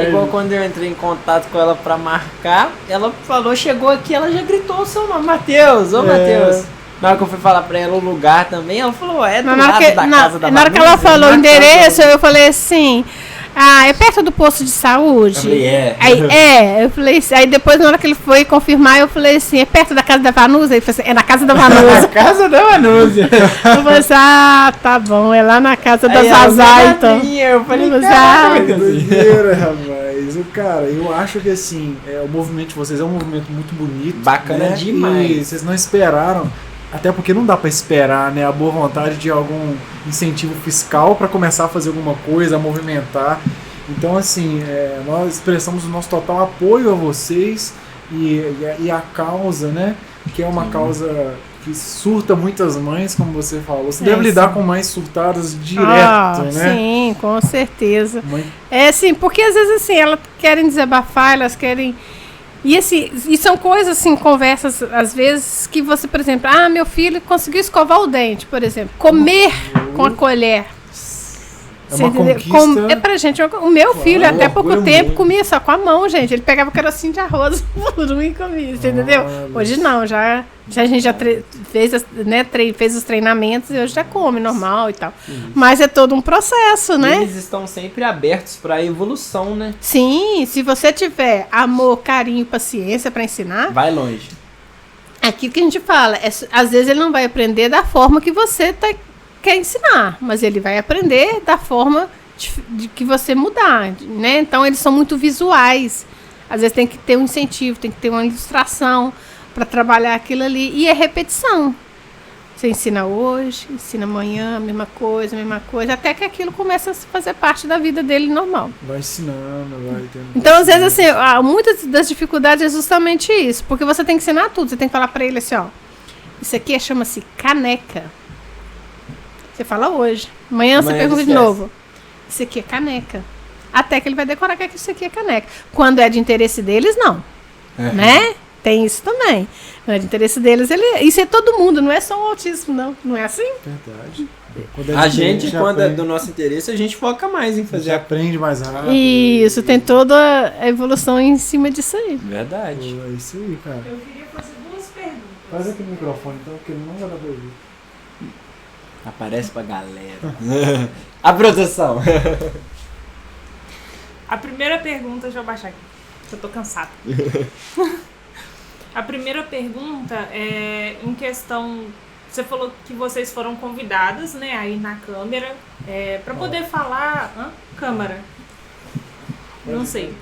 Igual quando eu entrei em contato com ela pra marcar, ela falou, chegou aqui, ela já gritou o seu nome, Matheus, Matheus. Na hora que eu fui falar pra ela o lugar também, ela falou, do lado da casa da na hora que ela falou o endereço, eu falei assim, é perto do posto de saúde? Eu falei, Aí, eu falei assim, aí depois na hora que ele foi confirmar, eu falei assim, é perto da casa da Vanusa? Ele falou assim, é na casa da Vanusa. Casa da Vanusa. Eu falei assim, tá bom, é lá na casa da Aí, Zazá, então. Eu falei, Eu falei, caraca. Doideira, rapaz. Cara, eu acho que assim, o movimento de vocês é um movimento muito bonito. Bacana né? demais. E vocês não esperaram, até porque não dá pra esperar, né, a boa vontade de algum incentivo fiscal pra começar a fazer alguma coisa, a movimentar. Então, assim, nós expressamos o nosso total apoio a vocês e a causa, né, que é uma causa que surta muitas mães, como você falou. Você deve lidar com mães surtadas direto, né? Sim, com certeza. Mãe... Assim, porque às vezes assim, elas querem desabafar, elas querem... E assim, e são coisas assim, conversas, às vezes, que você, por exemplo, meu filho conseguiu escovar o dente, por exemplo, comer com a colher. É uma conquista. Pra gente, o meu filho, até pouco orgulho tempo, muito. comia só com a mão, gente. Ele pegava um carocinho de arroz puro e comia, você entendeu? Hoje não, já a gente já fez os treinamentos e hoje já come normal e tal. Mas é todo um processo, né? Eles estão sempre abertos pra evolução, né? Sim, se você tiver amor, carinho, paciência pra ensinar, Vai longe. é aquilo que a gente fala. Às vezes ele não vai aprender da forma que você quer ensinar, mas ele vai aprender da forma de que você mudar, né? Então eles são muito visuais. Às vezes tem que ter um incentivo, tem que ter uma ilustração para trabalhar aquilo ali. E é repetição. Você ensina hoje, ensina amanhã, a mesma coisa, até que aquilo começa a fazer parte da vida dele normal. Vai ensinando, vai tendo... Então, às vezes, assim, muitas das dificuldades é justamente isso. Porque você tem que ensinar tudo. Você tem que falar para ele assim, isso aqui chama-se caneca. Você fala hoje. Amanhã você pergunta de novo. Isso aqui é caneca. Até que ele vai decorar que isso aqui é caneca. Quando é de interesse deles, não. Né? Tem isso também. Quando é de interesse deles, isso é todo mundo, não é só o autismo, não. Não é assim? Verdade. A gente, quando é do nosso interesse, a gente foca mais em fazer. Já aprende mais rápido. Isso, tem toda a evolução em cima disso aí. Verdade. É isso aí, cara. Eu queria fazer 2 perguntas. Faz aqui no microfone, então, porque não vai dar pra ouvir. Aparece pra galera. A produção. A primeira pergunta, deixa eu baixar aqui, que eu tô cansada. A primeira pergunta é em questão... Você falou que vocês foram convidadas, né, aí na câmera, pra poder falar... Câmara? Não sei.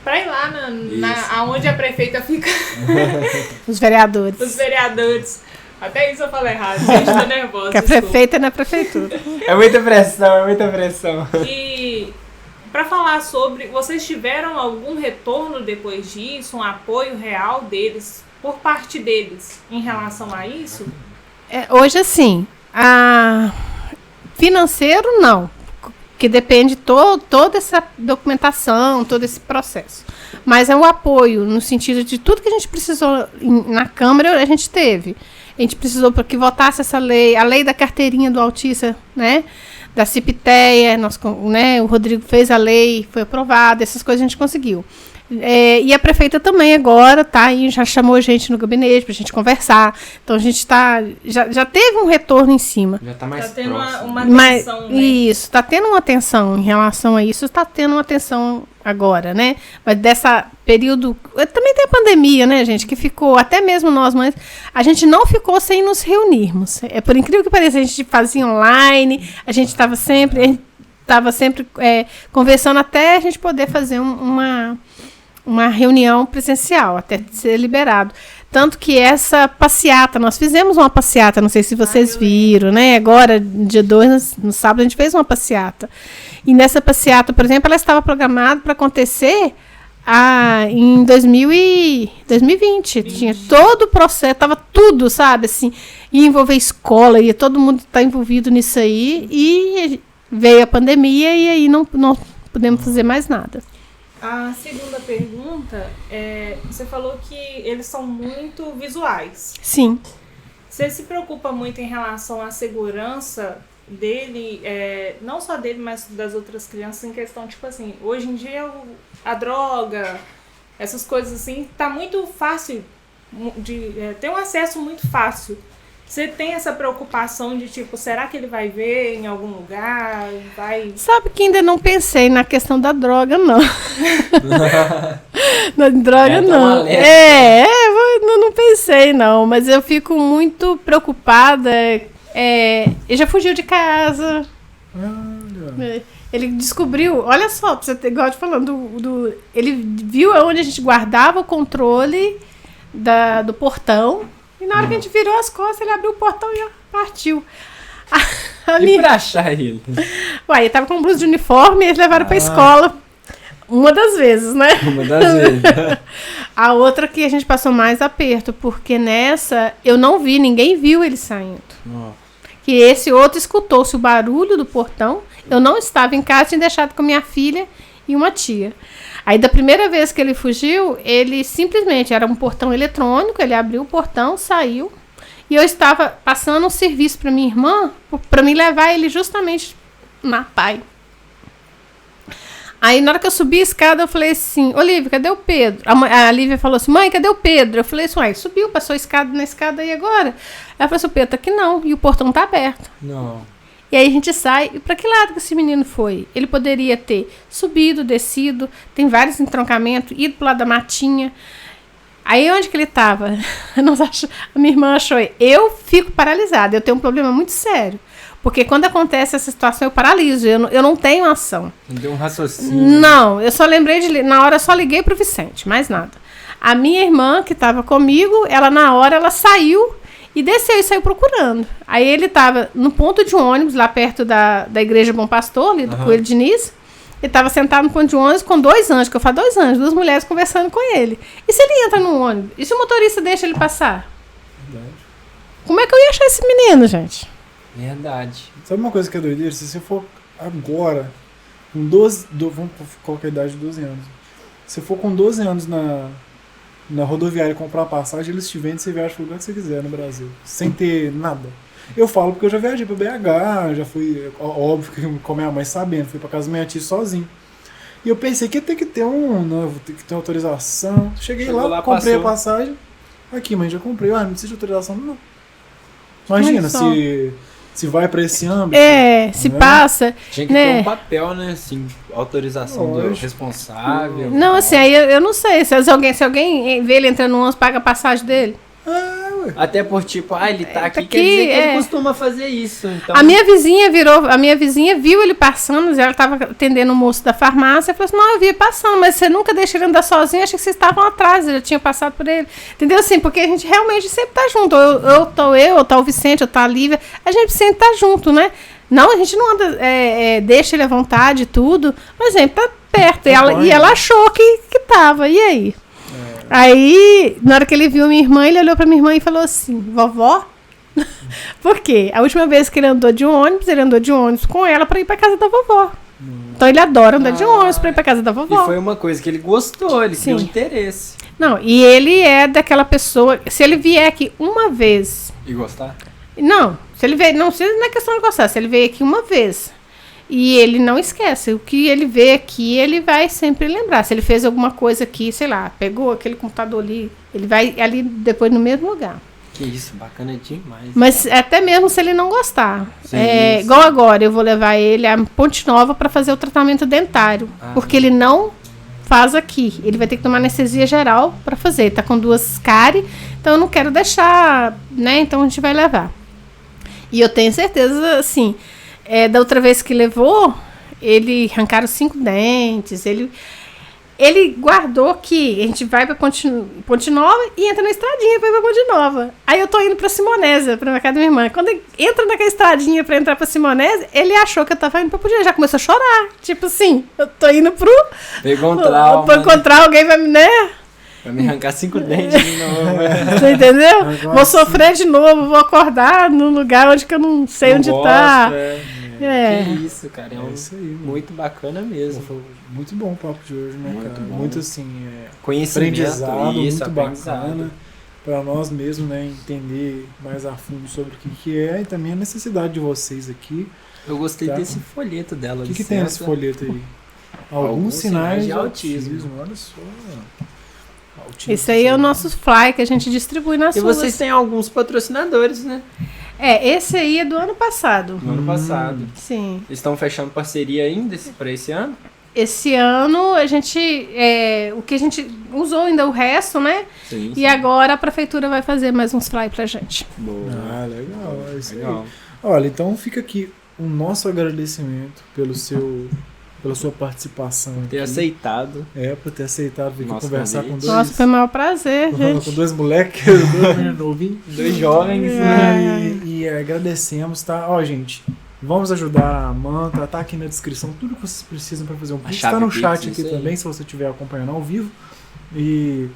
Pra ir lá aonde a prefeita fica. Os vereadores. Os vereadores. Até isso eu falei errado, gente, tô nervosa. Que a prefeita é na prefeitura. É muita pressão. E para falar sobre, vocês tiveram algum retorno depois disso, um apoio real deles, por parte deles, em relação a isso? Hoje, assim, financeiro não, que depende toda essa documentação, todo esse processo. Mas é um apoio no sentido de tudo que a gente precisou na Câmara, a gente teve. A gente precisou para que votasse essa lei, a lei da carteirinha do autista, né? Da CIPTEA, né? O Rodrigo fez a lei, foi aprovada, essas coisas a gente conseguiu. E a prefeita também agora tá aí, já chamou a gente no gabinete para a gente conversar. Então a gente já teve um retorno em cima. Já tá mais tendo próximo. uma atenção, né? Isso, tá tendo uma atenção em relação a isso, tá tendo uma atenção agora, né? Mas dessa período... Também tem a pandemia, né, gente? Que ficou, até mesmo nós mães, a gente não ficou sem nos reunirmos. Por incrível que pareça, a gente fazia online, a gente estava sempre conversando até a gente poder fazer uma reunião presencial, até ser liberado. Tanto que essa passeata, nós fizemos uma passeata, não sei se vocês viram, né? Agora, dia 2, no sábado, a gente fez uma passeata. E nessa passeata, por exemplo, ela estava programada para acontecer em 2020. Tinha todo o processo, estava tudo, sabe? Assim, ia envolver escola, ia todo mundo estar envolvido nisso aí. E veio a pandemia e aí não podemos fazer mais nada. A segunda pergunta você falou que eles são muito visuais. Sim. Você se preocupa muito em relação à segurança dele, não só dele, mas das outras crianças, em questão, tipo assim, hoje em dia a droga, essas coisas assim, tá muito fácil, tem um acesso muito fácil. Você tem essa preocupação de tipo, será que ele vai ver em algum lugar? Sabe que ainda não pensei na questão da droga, não. Na droga, não. Eu não pensei, não. Mas eu fico muito preocupada. Ele já fugiu de casa. Ele descobriu, olha só, pra você ter igual falando, ele viu onde a gente guardava o controle do portão. E na hora que a gente virou as costas, ele abriu o portão e partiu. E pra achar ele? Uai, ele tava com um blusa de uniforme e eles levaram pra escola. Uma das vezes, né? Uma das vezes. A outra que a gente passou mais aperto, porque nessa eu não vi, ninguém viu ele saindo. Que esse outro escutou-se o barulho do portão. Eu não estava em casa, tinha deixado com minha filha e uma tia. Aí, da primeira vez que ele fugiu, ele simplesmente, era um portão eletrônico, ele abriu o portão, saiu, e eu estava passando um serviço para minha irmã, para me levar ele justamente na PAI. Aí, na hora que eu subi a escada, eu falei assim, Olívia, cadê o Pedro? A Lívia falou assim, mãe, cadê o Pedro? Eu falei assim, subiu, passou a escada na escada e agora? Ela falou assim, o Pedro tá aqui não, e o portão tá aberto. Não. E aí a gente sai, e para que lado que esse menino foi? Ele poderia ter subido, descido, tem vários entroncamentos, ido pro lado da matinha. Aí onde que ele estava? A minha irmã achou, eu fico paralisada, eu tenho um problema muito sério. Porque quando acontece essa situação, eu paraliso, eu não tenho ação. Não deu um raciocínio. Não, eu só lembrei na hora eu só liguei pro Vicente, mais nada. A minha irmã, que estava comigo, ela na hora, ela saiu e desceu e saiu procurando. Aí ele estava no ponto de ônibus, lá perto da igreja Bom Pastor, ali do Coelho Diniz. Ele estava sentado no ponto de ônibus com 2 anjos, que eu falo 2 anjos, 2 mulheres conversando com ele. E se ele entra no ônibus? E se o motorista deixa ele passar? Verdade. Como é que eu ia achar esse menino, gente? Verdade. Sabe uma coisa que é doideira? Se você for agora, com 12... Vamos colocar a idade de 12 anos. Se for com 12 anos na rodoviária comprar passagem, eles te vendem e você viaja pro lugar que você quiser no Brasil. Sem ter nada. Eu falo porque eu já viajei pra BH, já fui, óbvio que com a minha mãe sabendo, fui pra casa da minha tia sozinho. E eu pensei que ia ter que ter vou ter que ter autorização. Chegou lá, comprei passou. a passagem. Aqui, mãe, já comprei. Não precisa de autorização, não. Imagina, se vai pra esse âmbito. Se passa. Tinha que ter um papel, né? Assim, autorização do responsável. Não, assim, aí eu não sei. Se alguém vê ele entrando no ônibus, paga a passagem dele. Até por tipo, ele tá aqui, quer dizer que ele costuma fazer isso. Então... A minha vizinha viu ele passando, ela estava atendendo o moço da farmácia, e falou assim, não, eu vi ele passando, mas você nunca deixa ele andar sozinho, achei que vocês estavam atrás, eu já tinha passado por ele. Entendeu? Assim, porque a gente realmente sempre tá junto, ou tá o Vicente, ou tá a Lívia, a gente sempre tá junto, né? Não, a gente não anda, deixa ele à vontade e tudo, mas sempre tá perto, e ela achou que tava, e aí? Aí, na hora que ele viu minha irmã, ele olhou pra minha irmã e falou assim, vovó? Por quê? A última vez que ele andou de ônibus com ela pra ir pra casa da vovó. Então ele adora andar de ônibus pra ir pra casa da vovó. E foi uma coisa que ele gostou, ele criou interesse. Não, e ele é daquela pessoa, se ele vier aqui uma vez... E gostar? Não, se ele vier, não é questão de gostar, se ele vier aqui uma vez... E ele não esquece. O que ele vê aqui, ele vai sempre lembrar. Se ele fez alguma coisa aqui, sei lá, pegou aquele computador ali, ele vai ali depois no mesmo lugar. Que isso, bacana demais. Mas até mesmo se ele não gostar. Igual agora, eu vou levar ele a Ponte Nova para fazer o tratamento dentário. Porque ele não faz aqui. Ele vai ter que tomar anestesia geral para fazer. Ele tá com 2 cáries, então eu não quero deixar, né? Então a gente vai levar. E eu tenho certeza, assim... da outra vez que levou, ele arrancaram 5 dentes, ele guardou aqui, a gente vai pra Ponte Nova e entra na estradinha pra ir pra Ponte Nova. Aí eu tô indo pra Simonésia, pra casa da minha irmã. Quando ele entra naquela estradinha pra entrar pra Simonésia, ele achou que eu tava indo pra Ponte Nova, já começou a chorar. Tipo assim, eu tô indo Pegou um trauma, pra encontrar alguém, vai me arrancar 5 dentes de novo. Você entendeu? Agora vou sofrer de novo, vou acordar num lugar onde que eu não sei onde tá. Que isso, cara. Isso aí, muito bacana mesmo. Foi muito bom o papo de hoje, né, muito cara? Bom. Muito assim, aprendizado, muito bacana para nós mesmos, né, entender mais a fundo sobre o que é e também a necessidade de vocês aqui. Eu gostei desse folheto dela. O que tem nesse folheto aí? Alguns sinais de autismo. Olha só. Esse aí é o nosso fly que a gente distribui nas ruas. E vocês têm alguns patrocinadores, né? Esse aí é do ano passado. Do ano passado. Sim. Eles estão fechando parceria ainda para esse ano? Esse ano a gente, o que a gente usou ainda o resto, né? Sim. E agora a prefeitura vai fazer mais uns fly pra gente. Boa. Ah, legal. É isso Legal. aí. Olha, então fica aqui o nosso agradecimento pela sua participação Ter aqui. aceitado. Por ter aceitado vir aqui Nosso conversar com convite. dois. Nossa, foi o maior prazer, com gente. dois moleques, dois meninos novinhos. 2 jovens. E agradecemos, tá? Ó, gente, vamos ajudar a Amanda, tá aqui na descrição tudo que vocês precisam para fazer um Pix. Tá no chat aqui também, se você estiver acompanhando ao vivo. E,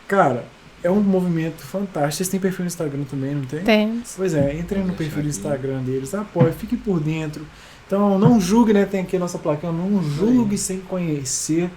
cara, é um movimento fantástico. Vocês têm perfil no Instagram também, não tem? Temos. Pois é, entrem no perfil do Instagram deles, apoie, fique por dentro. Então, não julgue, né? Tem aqui a nossa plaquinha, não julgue sem conhecer.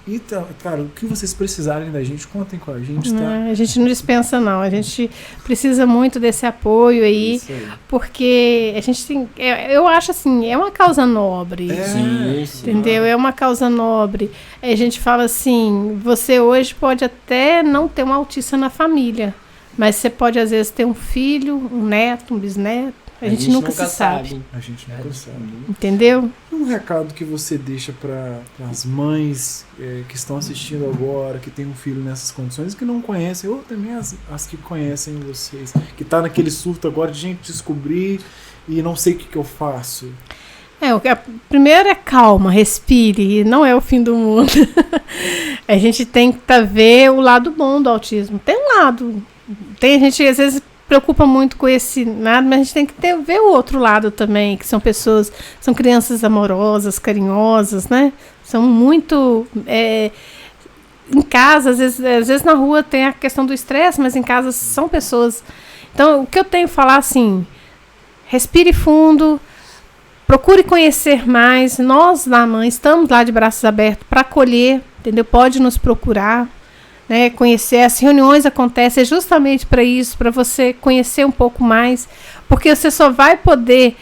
E, cara, o que vocês precisarem da gente, contem com a gente, tá? A gente não dispensa, não. A gente precisa muito desse apoio aí, Isso aí. porque a gente tem. Eu acho assim, é uma causa nobre. Sim. Entendeu? É uma causa nobre. A gente fala assim, você hoje pode até não ter um autista na família, mas você pode às vezes ter um filho, um neto, um bisneto. A gente nunca se sabe. A gente nunca sabe. Entendeu? Um recado que você deixa para as mães que estão assistindo agora, que tem um filho nessas condições, que não conhecem, ou também as que conhecem vocês, que tá naquele surto agora de gente descobrir e não sei o que eu faço. Primeiro é calma, respire, não é o fim do mundo. A gente tem que ver o lado bom do autismo. Tem um lado. A gente às vezes preocupa muito com esse lado, mas a gente tem que ver o outro lado também, que são crianças amorosas, carinhosas, né? São muito... em casa, às vezes na rua tem a questão do estresse, mas em casa são pessoas... Então, o que eu tenho que falar, assim, respire fundo, procure conhecer mais. Nós, da mãe, estamos lá de braços abertos para acolher, entendeu? Pode nos procurar. Né, conhecer, as reuniões acontecem justamente para isso, para você conhecer um pouco mais, porque você só vai poder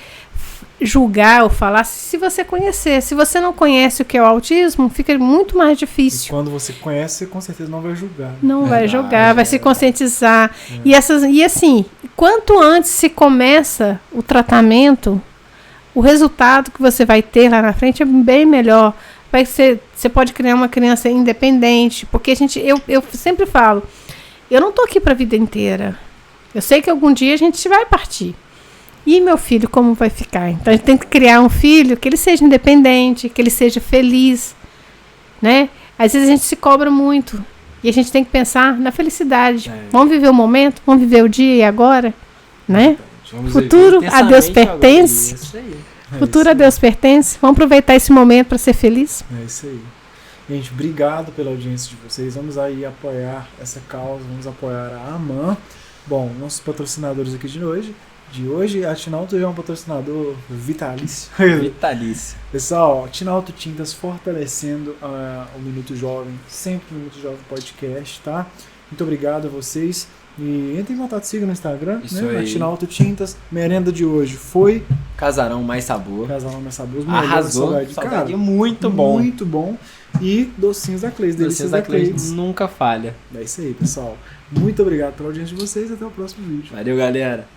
julgar ou falar se você conhecer. Se você não conhece o que é o autismo, fica muito mais difícil. E quando você conhece, você com certeza não vai julgar. Não vai julgar, vai se conscientizar. E assim, quanto antes se começa o tratamento, o resultado que você vai ter lá na frente é bem melhor. Você pode criar uma criança independente, porque eu sempre falo, eu não tô aqui para a vida inteira. Eu sei que algum dia a gente vai partir. E meu filho, como vai ficar? Então a gente tem que criar um filho que ele seja independente, que ele seja feliz, né? Às vezes a gente se cobra muito e a gente tem que pensar na felicidade. Vamos viver o momento, vamos viver o dia e agora, né? Futuro a Deus pertence. Futuro a Deus pertence. Vamos aproveitar esse momento para ser feliz. É isso aí. Gente, obrigado pela audiência de vocês. Vamos aí apoiar essa causa, vamos apoiar a AMAN. Bom, nossos patrocinadores aqui de hoje, a Tinalto já é um patrocinador vitalício. Vitalício. Pessoal, Tinalto Tintas fortalecendo o Minuto Jovem, sempre o Minuto Jovem Podcast, tá? Muito obrigado a vocês. E entre em contato, siga no Instagram, isso né? Aí. Tinalto Tintas. Merenda de hoje foi Casarão Mais Sabor. Casarão Mais Sabor. Arrasou. Cara, muito bom. Muito bom. E docinhos da Cleis. Delícias da Cleis. Nunca falha. É isso aí, pessoal. Muito obrigado pela audiência de vocês. Até o próximo vídeo. Valeu, galera.